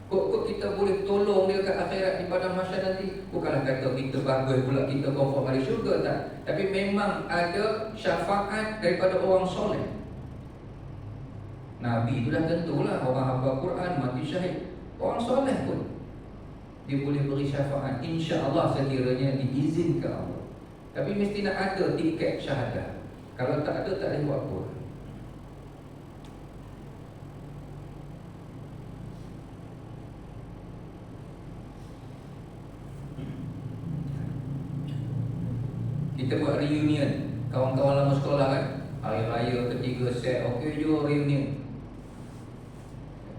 Kok kita boleh tolong dia kat akhirat di padang mahsyar nanti. Bukanlah kata kita bagus pula, kita confirm ahli syurga, tak. Tapi memang ada syafaat daripada orang soleh. Nabi tu dah tentulah, orang hafal Quran, mati syahid. Orang soleh pun dia boleh beri syafaat, insya-Allah sekiranya diizinkan Allah. Tapi mesti nak ada tiket syahadah. Kalau tak ada, tak boleh buat apa. Kita buat reunion, kawan-kawan lama sekolah kan, hari raya ketiga set, okey jom reunion.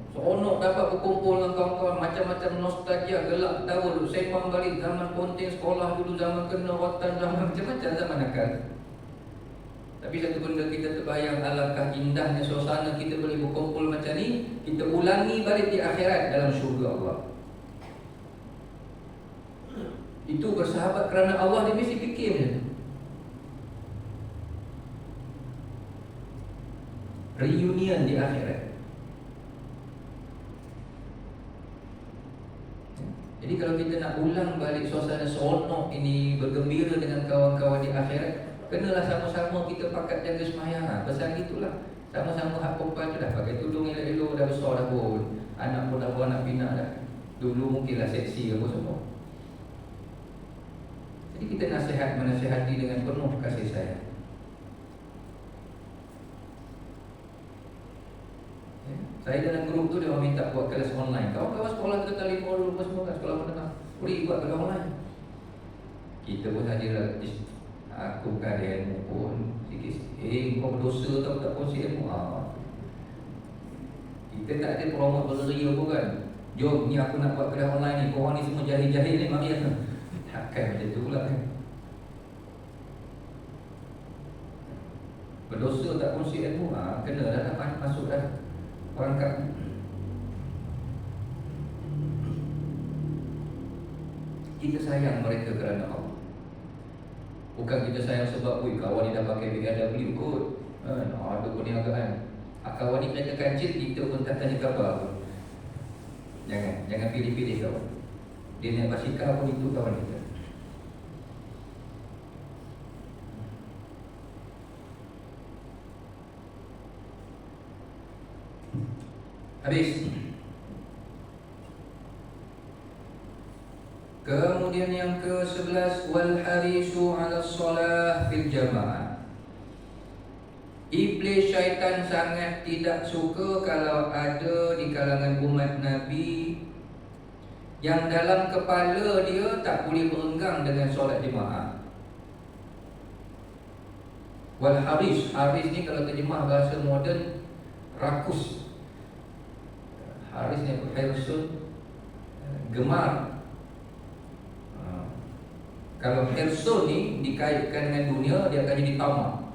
Seronok dapat berkumpul dengan kawan-kawan, macam-macam nostalgia, gelak tawa dulu, sembang balik zaman ponteng sekolah dulu, zaman kena rotan, zaman macam-macam, zaman nakal. Tapi satu benda kita terbayang, alangkah indahnya suasana kita boleh berkumpul macam ni, kita ulangi balik di akhirat dalam syurga Allah. Itu bersahabat kerana Allah, dia mesti fikir macam tu. Reunion di akhirat. Jadi kalau kita nak ulang balik suasana seronok ini, bergembira dengan kawan-kawan di akhirat, kenalah sama-sama kita pakat jaga sembahyang. Pesan gitulah. Sama-sama hak perempuan tu dah pakai tudung elok-elok, dah besar dah pun. Anak pun dah beranak pinak dah. Dulu mungkinlah seksi apa semua. Jadi kita menasihati dengan penuh kasih sayang. Saya dalam grup tu dia orang minta buat kelas online. Kawan-kawan sekolah kita tali dulu semua kan, sekolah menengah. Boleh buat kelas online. Kita pun sajalah aku kan ilmu pun sikit-sikit. Kau berdosa tau tak kongsi ilmu. Kita tak ada promote berseria pun kan. Jom ni aku nak buat kelas online ni. Korang ni semua jahil-jahil ni mari lah. Takkan macam tu pula kan. Berdosa tak kongsi ilmu, kena dah nak masuk dah perangkap. Kita sayang mereka kerana Allah. Bukan kita sayang sebab kawan ni dah pakai BMW kot, ada perniagaan. Kawan ni kereta kancil, kita pun tak tanya khabar pun. Jangan pilih-pilih kawan. Dia naik basikal pun itu kawan kita. Habis. Kemudian yang ke-11, wal harisu 'ala shalah fil jamaah. Iblis syaitan sangat tidak suka kalau ada di kalangan umat Nabi yang dalam kepala dia tak boleh berenggang dengan solat jemaah. Wal haris ni kalau terjemah bahasa moden, rakus. Haris ni hirsun, gemar. Kalau hirsun ni dikaitkan dengan dunia, dia akan jadi tamak.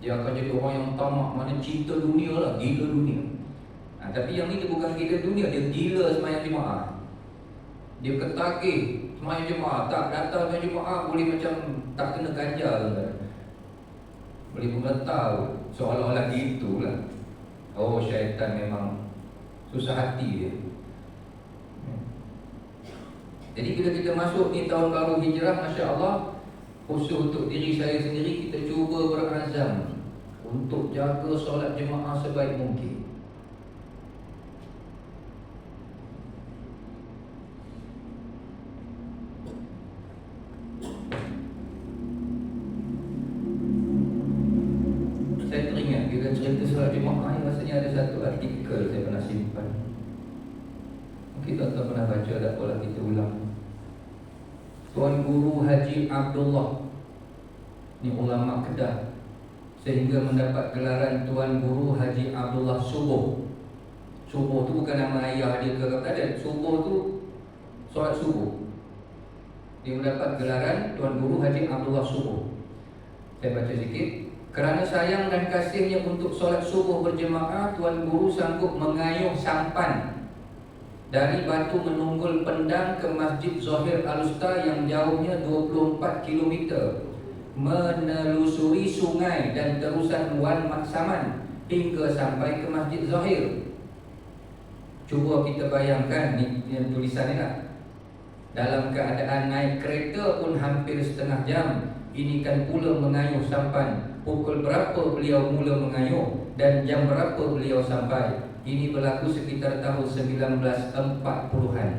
Dia akan jadi orang yang tamak, mana cinta dunia lah, gila dunia. Tapi yang ni dia bukan gila dunia, dia gila sembahyang jemaah. Dia ketagih sembahyang jemaah, tak datang sembahyang jemaah boleh macam tak kena ganja kan. Boleh bergetar, seolah-olah gitulah. Oh, syaitan memang susah hati dia. Jadi bila kita masuk ni tahun baru hijrah, Masya Allah, khusus untuk diri saya sendiri, kita cuba berazam untuk jaga solat jemaah sebaik mungkin. Saya teringat bila cerita solat jemaah ni, rasanya ada satu artikel saya pernah simpan. Mungkin tuan-tuan pernah baca, tak apalah kita ulang. Tuan Guru Haji Abdullah ni ulama Kedah, sehingga mendapat gelaran Tuan Guru Haji Abdullah Subuh. Subuh tu bukan nama ayah dia ke apa, Subuh tu solat subuh. Dia mendapat gelaran Tuan Guru Haji Abdullah Subuh. Saya baca sikit. Kerana sayang dan kasihnya untuk solat subuh berjemaah, Tuan Guru sanggup mengayuh sampan dari Batu Menunggul Pendang ke Masjid Zahir Al-Usta yang jauhnya 24 km, menelusuri sungai dan terusan Wan Maksaman hingga sampai ke Masjid Zahir. Cuba kita bayangkan ni tulisan ni lah. Dalam keadaan naik kereta pun hampir setengah jam. Ini kan pula mengayuh sampan. Pukul berapa beliau mula mengayuh dan jam berapa beliau sampai? Ini berlaku sekitar tahun 1940-an.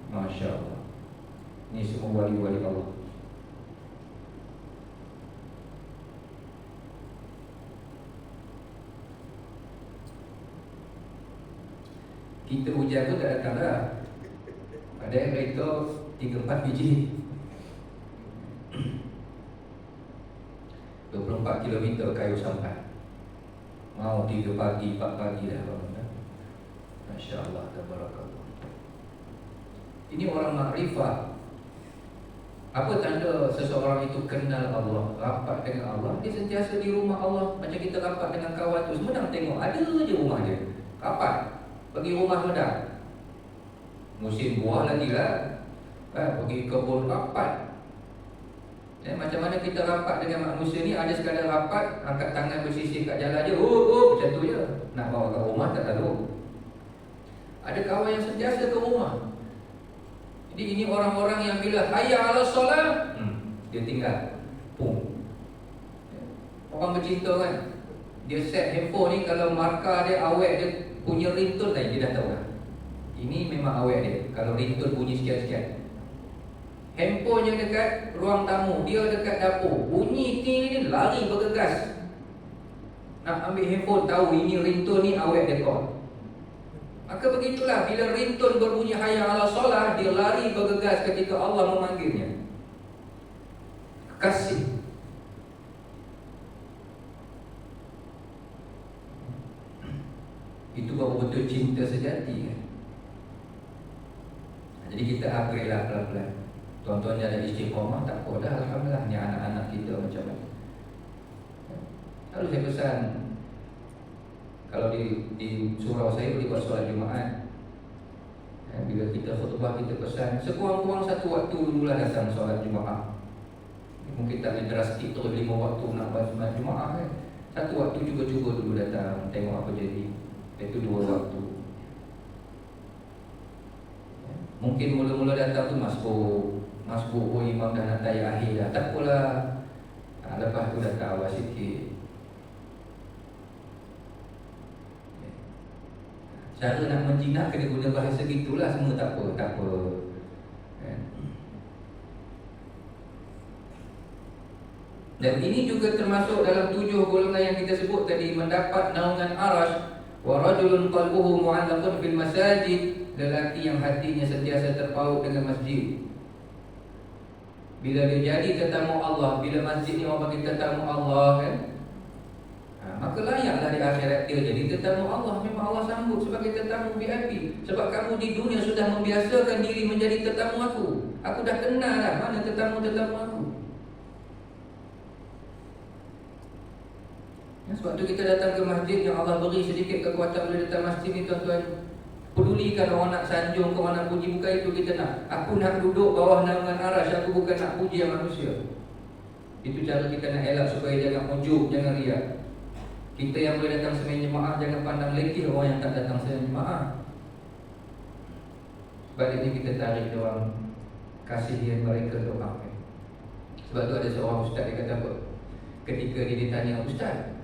Masya Allah. Ini semua wali-wali Allah. Kita hujan tu tak datang dah. Ada kereta 3-4 biji 24 km kayu sampai. Mau 3 pagi, 4 pagi dah bangun. Masya Allah, tabarakallah. Ini orang makrifah. Apa tanda seseorang itu kenal Allah, rapat dengan Allah? Dia sentiasa di rumah Allah. Macam kita rapat dengan kawan tu, semua nak tengok, ada je rumah dia. Rapat, pergi rumah sedang. Musim buah lagi lah, pergi kebun rapat. Macam mana kita rapat dengan manusia ni? Ada sekadar rapat, angkat tangan bersisih kat jalan je, macam tu je. Nak bawa ke rumah tak tahu. Ada kawan yang sentiasa ke rumah. Jadi ini orang-orang yang bila hayya 'ala solat, dia tinggal. Orang bercinta kan, dia set handphone ni, kalau markah dia awet, dia punya ringtone lain, dia dah tahu lah. Ini memang awet dia. Kalau ringtone bunyi sekian-sekian, handphone yang dekat ruang tamu, dia dekat dapur, bunyi ting ni, lari bergegas nak ambil handphone, tahu ini ringtone ni awet dia call. Maka begitulah, bila ringtone berbunyi hayya 'ala solat, dia lari bergegas ketika Allah memanggilnya. Kasih. Itu baru betul cinta sejati kan? Jadi kita upgrade lah pelan-pelan. Tuan-tuan ada istiqamah, tak apa dah, alhamdulillah. Ni anak-anak kita macam mana. Lalu saya pesan, kalau di surau saya boleh buat solat Jumaat. Bila kita khutbah, kita pesan sekurang-kurang 1 waktu dululah datang solat Jumaat. Mungkin tak boleh drastik terus 5 waktu nak buat solat Jumaat kan. 1 waktu cuba-cuba dulu datang, tengok apa jadi. Itu 2 waktu. Mungkin mula-mula datang tu masbuk, oh imam dah nak tayar akhir dah, tak apalah. Lepas tu datang awal sikit. Cara nak menjinak kena guna bahasa gitulah, semua tak apa. Dan ini juga termasuk dalam 7 golongan yang kita sebut tadi, mendapat naungan arash. Wa rajulun qalbuhu mu'allaqun fil masajid, lelaki yang hatinya sentiasa terpaut dengan masjid. Bila dia jadi tetamu Allah, bila masjid ni orang panggil tetamu Allah kan, maka layaklah di akhirat dia jadi tetamu Allah. Memang Allah sambut sebagai tetamu VIP. Sebab kamu di dunia sudah membiasakan diri menjadi tetamu aku. Aku dah kenal dah mana tetamu-tetamu aku. Sebab tu kita datang ke masjid yang Allah beri sedikit kekuatan boleh datang masjid ni tuan-tuan. Pedulikan orang nak sanjung ke, orang nak puji, bukan itu kita nak. Aku nak duduk bawah naungan arash, aku bukan nak puji yang manusia. Itu cara kita nak elak supaya jangan ujub, jangan riak. Kita yang boleh datang sembahyang jemaah jangan pandang lekeh orang yang tak datang sembahyang jemaah. Sebab ini kita tarik orang, kasihan mereka doakan. Sebab tu ada seorang ustaz dia kata apa? Ketika dia ditanya, "Ustaz,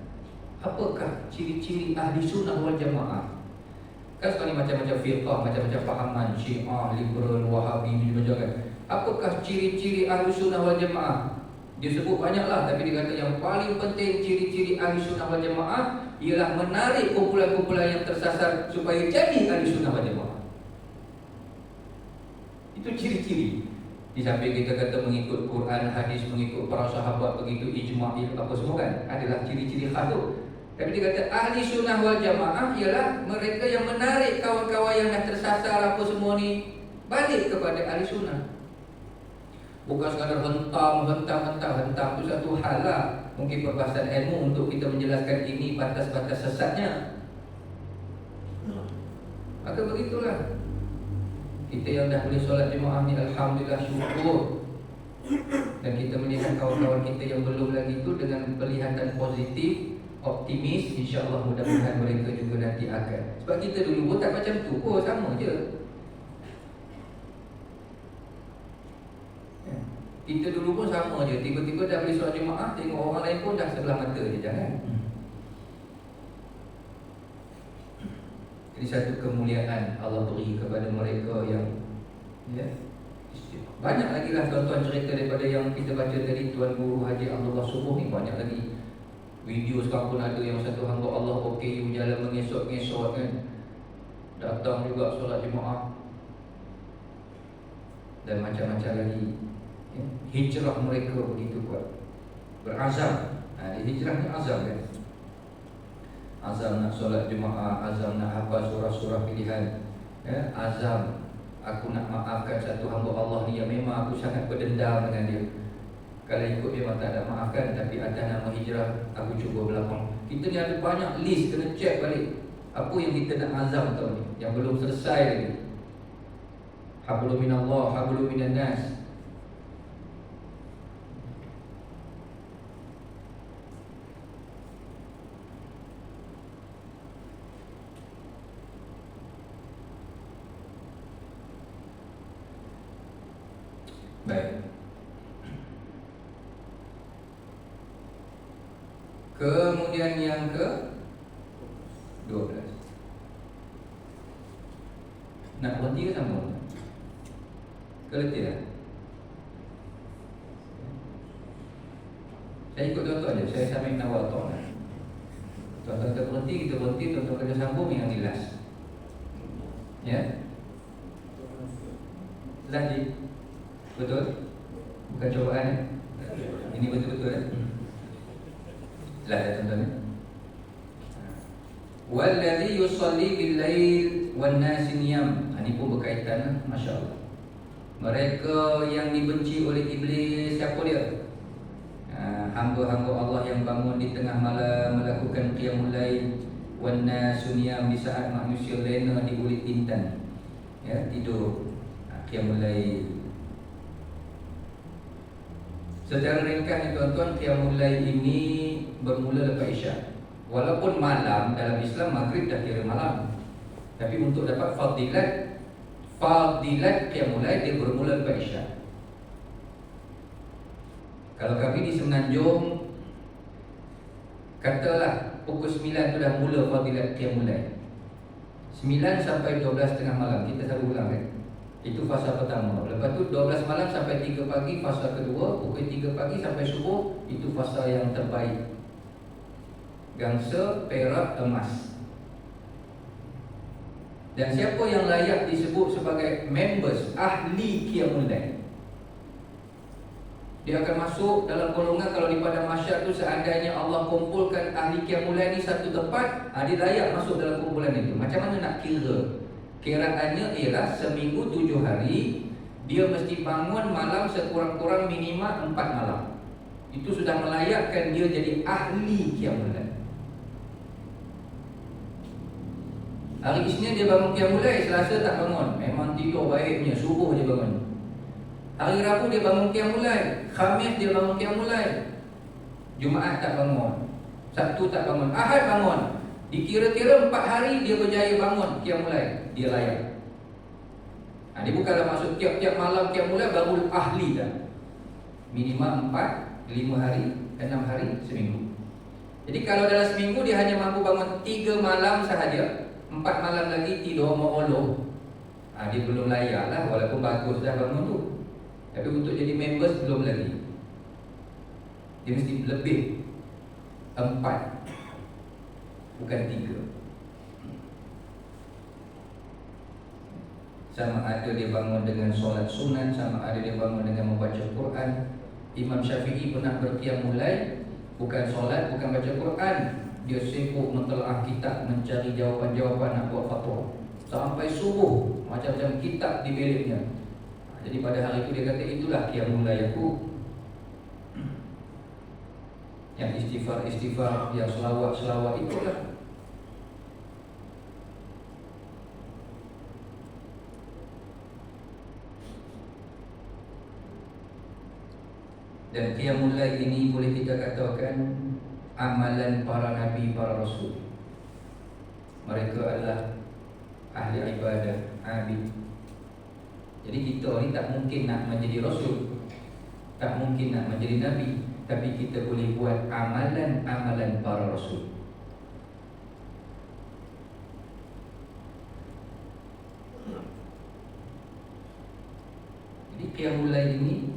apakah ciri-ciri ahli sunnah wal jamaah?" Kan sekarang ni macam-macam firqah, macam-macam fahaman, Syiah, liberal, Wahabi, macam kan. Apakah ciri-ciri ahli sunnah wal jamaah? Dia sebut banyaklah, tapi dia kata yang paling penting ciri-ciri ahli sunnah wal jamaah ialah menarik kumpulan-kumpulan yang tersasar supaya jadi ahli sunnah wal jamaah. Itu ciri-ciri. Di samping kita kata mengikut Quran, hadis, mengikut para sahabat, begitu ijma' apa semua kan, adalah ciri-ciri khas tu. Tapi dia kata ahli sunnah wal jamaah ialah mereka yang menarik kawan-kawan yang dah tersasar apa semua ni balik kepada ahli sunnah. Bukan sekadar hentam tu satu hal lah. Mungkin perbahasan ilmu untuk kita menjelaskan ini batas-batas sesatnya. Maka begitulah. Kita yang dah boleh solat jemaah ni alhamdulillah, syukur. Dan kita melihat kawan-kawan kita yang belum lagi itu dengan pelihatan positif, optimis, insya-Allah mudah-mudahan mereka juga nanti akan. Sebab kita dulu pun tak macam tu, sama je. Kita dulu pun sama je, tiba-tiba dah boleh solat jemaah, tengok orang lain pun dah sebelah mata je, jangan. Jadi satu kemuliaan Allah beri kepada mereka yang banyak lagi lah tuan-tuan cerita daripada yang kita baca tadi. Tuan Guru Haji Abdullah Subuh ni banyak lagi. Video sekarang pun ada yang satu hamba Allah OKU jalan mengesot-ngesot kan, datang juga solat jemaah. Dan macam-macam lagi. Hijrah mereka begitu kuat, berazam. Hijrah ni azam kan. Azam nak solat jemaah, azam nak hafal surah-surah pilihan, azam aku nak maafkan satu hamba Allah ni yang memang aku sangat berdendam dengan dia. Kalau ikut memang tak ada maafkan, tapi atas nama hijrah aku cuba berlapang. Kita ni ada banyak list, kena check balik apa yang kita nak azam tahun ni, yang belum selesai lagi. Hablum minallah, hablum minan nas. Baik. Kemudian yang ke 12. Nak berhenti ke sambung? Keletih lah. Saya ikut tuan-tuan je, saya sambil nawal tuan. Tuan-tuan kita berhenti, tuan-tuan kita sambung yang jelas. Ya? Lagi. Betul? Bukan cobaan. Ini betul-betul ya? Lah ya tuan-tuan. Walladhi yusalli bil-lail wan-nasi niyam. Ini pun berkaitan, masya-Allah. Mereka yang dibenci oleh iblis, siapa dia? Hamba-hamba Allah yang bangun di tengah malam melakukan qiyamul lail, wan nasu niyam, di saat manusia lena di kulit intan, ya, tidur, qiyamul lail. Secara ringkas ni tuan-tuan, qiyamul lail ini bermula lepas Isyak. Walaupun malam dalam Islam maghrib dah kira malam, tapi untuk dapat fadilat qiyamul lail dia bermula lepas Isyak. Kalau kami di Semenanjung, katalah pukul 9 tu dah mula fadilat qiyamul lail. 9 sampai 12 tengah malam, kita selalu ulang kan. Itu fasa pertama. Lepas tu 12 malam sampai 3 pagi fasa kedua. Pukul 3 pagi sampai subuh, itu fasa yang terbaik. Gangsa, perak, emas. Dan siapa yang layak disebut sebagai members ahli qiyamul lail, dia akan masuk dalam golongan, kalau di padang mahsyar tu seandainya Allah kumpulkan ahli qiyamul lail ni satu tempat, dia layak masuk dalam kumpulan itu. Macam mana nak kira? Kiraannya ialah seminggu 7 hari dia mesti bangun malam sekurang-kurang minimal 4 malam. Itu sudah melayakkan dia jadi ahli qiyamul lail. Hari Isnin dia bangun qiyamul lail, Selasa tak bangun, memang tidur baiknya, subuh dia bangun. Hari Rabu dia bangun qiyamul lail, Khamis dia bangun qiyamul lail, Jumaat tak bangun, Sabtu tak bangun, Ahad bangun. Dikira-kira 4 hari dia berjaya bangun qiyamul lail, dia layak. Dia bukanlah maksud tiap-tiap malam qiyamul lail baru ahli dah. Minimal 4, 5 hari, 6 hari seminggu. Jadi kalau dalam seminggu dia hanya mampu bangun 3 malam sahaja, 4 malam lagi tidur mengolong, dia belum layak lah, walaupun bagus dah bangun tu. Tapi untuk jadi members belum lagi. Dia mesti lebih 4, bukan 3. Sama ada dia bangun dengan solat sunat, sama ada dia bangun dengan membaca Quran. Imam Syafi'i pernah berqiyamul lail, bukan solat, bukan baca Quran, dia sibuk mentelaah kitab, mencari jawapan-jawapan nak buat fatwa sampai subuh, macam-macam kitab di biliknya. Jadi pada hari itu dia kata, itulah qiyamul lail aku. Yang istighfar, yang selawat, itulah. Dan qiyamul lail ini boleh kita katakan amalan para nabi, para rasul. Mereka adalah ahli ibadah, abid. Jadi kita ni tak mungkin nak menjadi rasul, tak mungkin nak menjadi nabi, tapi kita boleh buat amalan-amalan para rasul. Jadi qiyamul lail ini,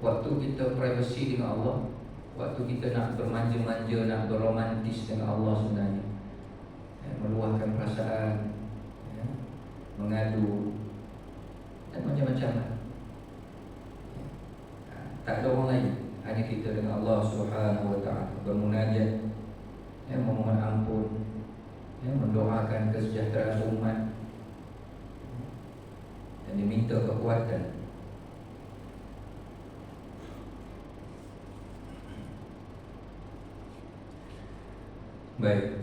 waktu kita privacy dengan Allah, waktu kita nak bermanja-manja, nak berromantis dengan Allah sebenarnya, meluahkan perasaan, mengadu dan macam-macam. Tak ada orang lain, hanya kita dengan Allah Subhanahu Wa Taala, bermunajat, memohon ampun, mendoakan kesejahteraan umat, dan diminta kekuatan. Baik.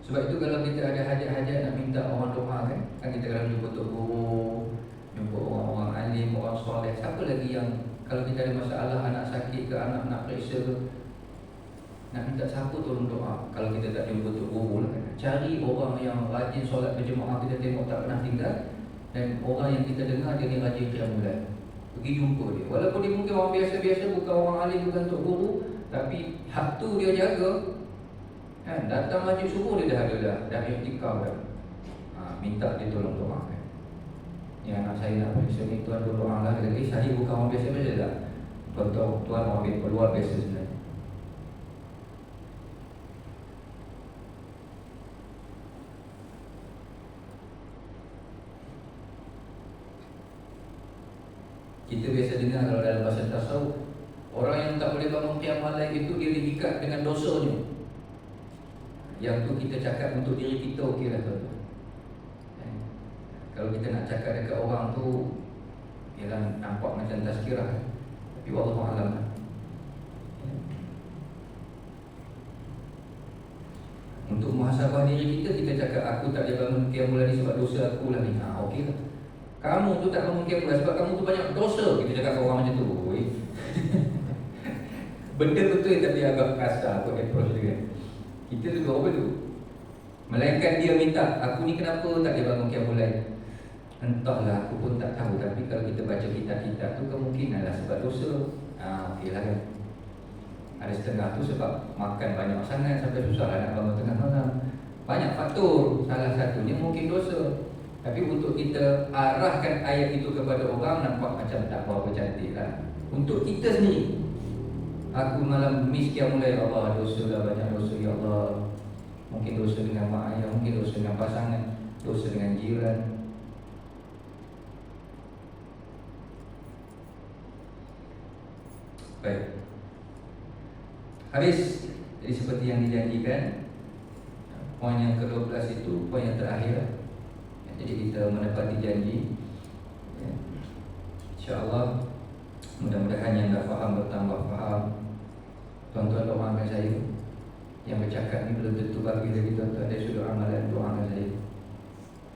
Sebab itu kalau kita ada hajat-hajat nak minta orang doa kan kita kalau jumpa tok guru, jumpa orang-orang alim, orang soleh, siapa lagi yang kalau kita ada masalah, anak sakit ke, anak nak periksa ke, nak minta siapa tolong doa. Kalau kita tak jumpa tok guru lah kan, cari orang yang rajin solat berjemaah, kita tengok tak pernah tinggal, dan orang yang kita dengar dia ni rajin qiyamul lail, pergi jumpa dia. Walaupun dia mungkin orang biasa-biasa, bukan orang alim, bukan tok guru, tapi hak tu dia jaga. Datang masjid subuh dia dah iktikaf dah. Minta dia tolong doakan. Ya, anak saya nak periksa ni, tuan berdoa lah. Jadi saya bukan orang biasa-biasa dah. Tuan orang luar biasa sebenarnya. Kita biasa dengar kalau dalam bahasa tasawuf, orang yang tak boleh bangun qiyamul lail itu dia diikat dengan dosanya. Yang tu kita cakap untuk diri kita, okey lah tuan. Kalau kita nak cakap dekat orang tu, ialah nampak macam tazkirah, tapi wallahu a'lam. Untuk muhasabah diri kita, kita cakap aku tak boleh bangun qiyamul lail sebab dosa aku lah ni. Okey lah. Kamu tu tak bangun qiyamul lail sebab kamu tu banyak dosa. Kita cakap ke orang macam tu. Benda betul yang tapi agak kasar aku approach dia. Kita tu apa tu? Melainkan dia minta, aku ni kenapa tak boleh bangun qiyamul lail? Entahlah, aku pun tak tahu. Tapi kalau kita baca kitab-kitab tu, kemungkinan lah sebab dosa. Okey lah kan. Ada setengah tu sebab makan banyak sangat sampai susah lah nak bangun tengah malam. Banyak faktor, salah satunya mungkin dosa. Tapi untuk kita arahkan ayat itu kepada orang, nampak macam tak berapa cantik lah. Untuk kita sendiri, aku malam miss qiyamul lail, Allah dosa lah, banyak dosa ya Allah. Mungkin dosa dengan mak ayah, mungkin dosa dengan pasangan, dosa dengan jiran. Baik, habis. Jadi seperti yang dijanjikan, poin yang ke-12 itu poin yang terakhir. Jadi kita menepati janji. InsyaAllah, mudah-mudahan yang tak faham bertambah faham. Tuan-tuan doakan saya. Yang bercakap ni belum tentu bagi lagi tuan-tuan. Dia sudah amalan, doakan saya.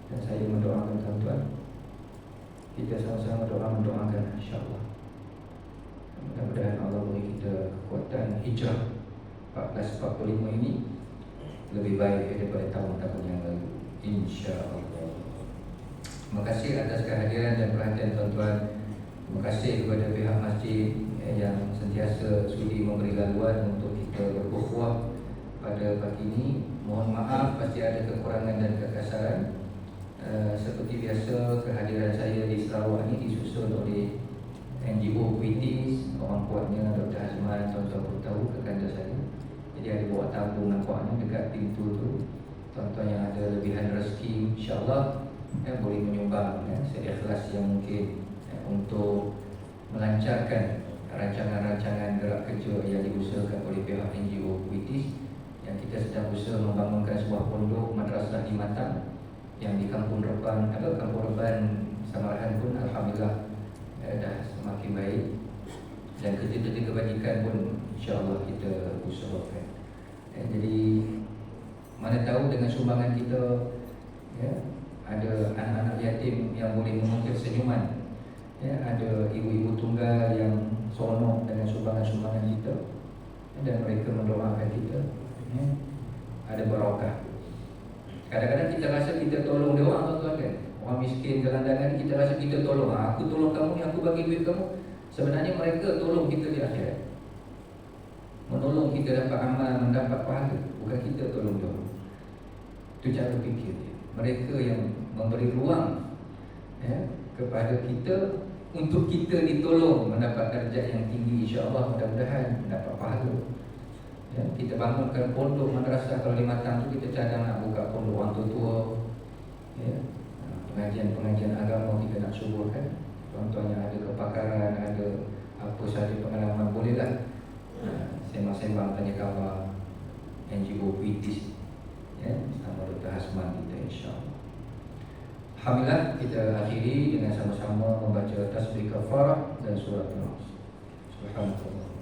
Dan saya mendoakan tuan-tuan. Kita sama-sama doa mendoakan insyaAllah. Mudah-mudahan Allah beri kita kekuatan hijrah 1445 ini lebih baik daripada tahun-tahun yang lalu, insya-Allah. Terima kasih atas kehadiran dan perhatian tuan-tuan. Terima kasih kepada pihak masjid yang sentiasa sudi memberi laluan untuk kita berukhuwah pada pagi ini. Mohon maaf pasti ada kekurangan dan kekasaran. Seperti biasa, kehadiran saya di Sarawak ini disusun oleh NGO Kritis, orang kuatnya Dr. Azman, tuan-tuan perlu tahu kekanda saya. Jadi ada bawa tabung nampaknya dekat pintu tu. Tuan-tuan yang ada lebihan rezeki, insyaAllah boleh menyumbang seikhlas yang mungkin untuk melancarkan rancangan-rancangan gerak kerja yang diusahakan oleh pihak NGO Kritis. Yang kita sedang usaha membangunkan sebuah pondok madrasah di Matang yang di Kampung Reban. Kampung Reban Samarahan pun alhamdulillah dah semakin baik, dan kerja-kerja kebajikan pun insyaAllah kita usahakan. Jadi mana tahu dengan sumbangan kita, ada anak-anak yatim yang boleh mengukir senyuman, ada ibu-ibu tunggal yang seronok dengan sumbangan-sumbangan kita, dan mereka mendoakan kita, ada barakah. Kadang-kadang kita rasa kita tolong dia orang, tuan-tuan kan. Orang miskin, gelandangan, kita rasa kita tolong. Aku tolong kamu ni, aku bagi duit kamu. Sebenarnya mereka tolong kita di akhirat, menolong kita dapat amal, mendapat pahala. Bukan kita tolong dia. Itu cara fikir dia. Mereka yang memberi ruang kepada kita untuk kita ditolong, mendapat darjat yang tinggi, insyaAllah, mudah-mudahan mendapat pahala. Kita bangunkan pondok madrasah. Kalau di Matang tu kita cadang nak buka pondok orang tua-tua, pengajian-pengajian agama kita nak suburkan. Tuan-tuan yang ada kepakaran, ada apa sahaja pengalaman, bolehlah sembang-sembang, tanya khabar NGO Kritis sama Dr. Hasman kita, insyaAllah. Alhamdulillah, kita akhiri dengan sama-sama membaca tasbih kafarah dan surah An-Nas. Subhanallah.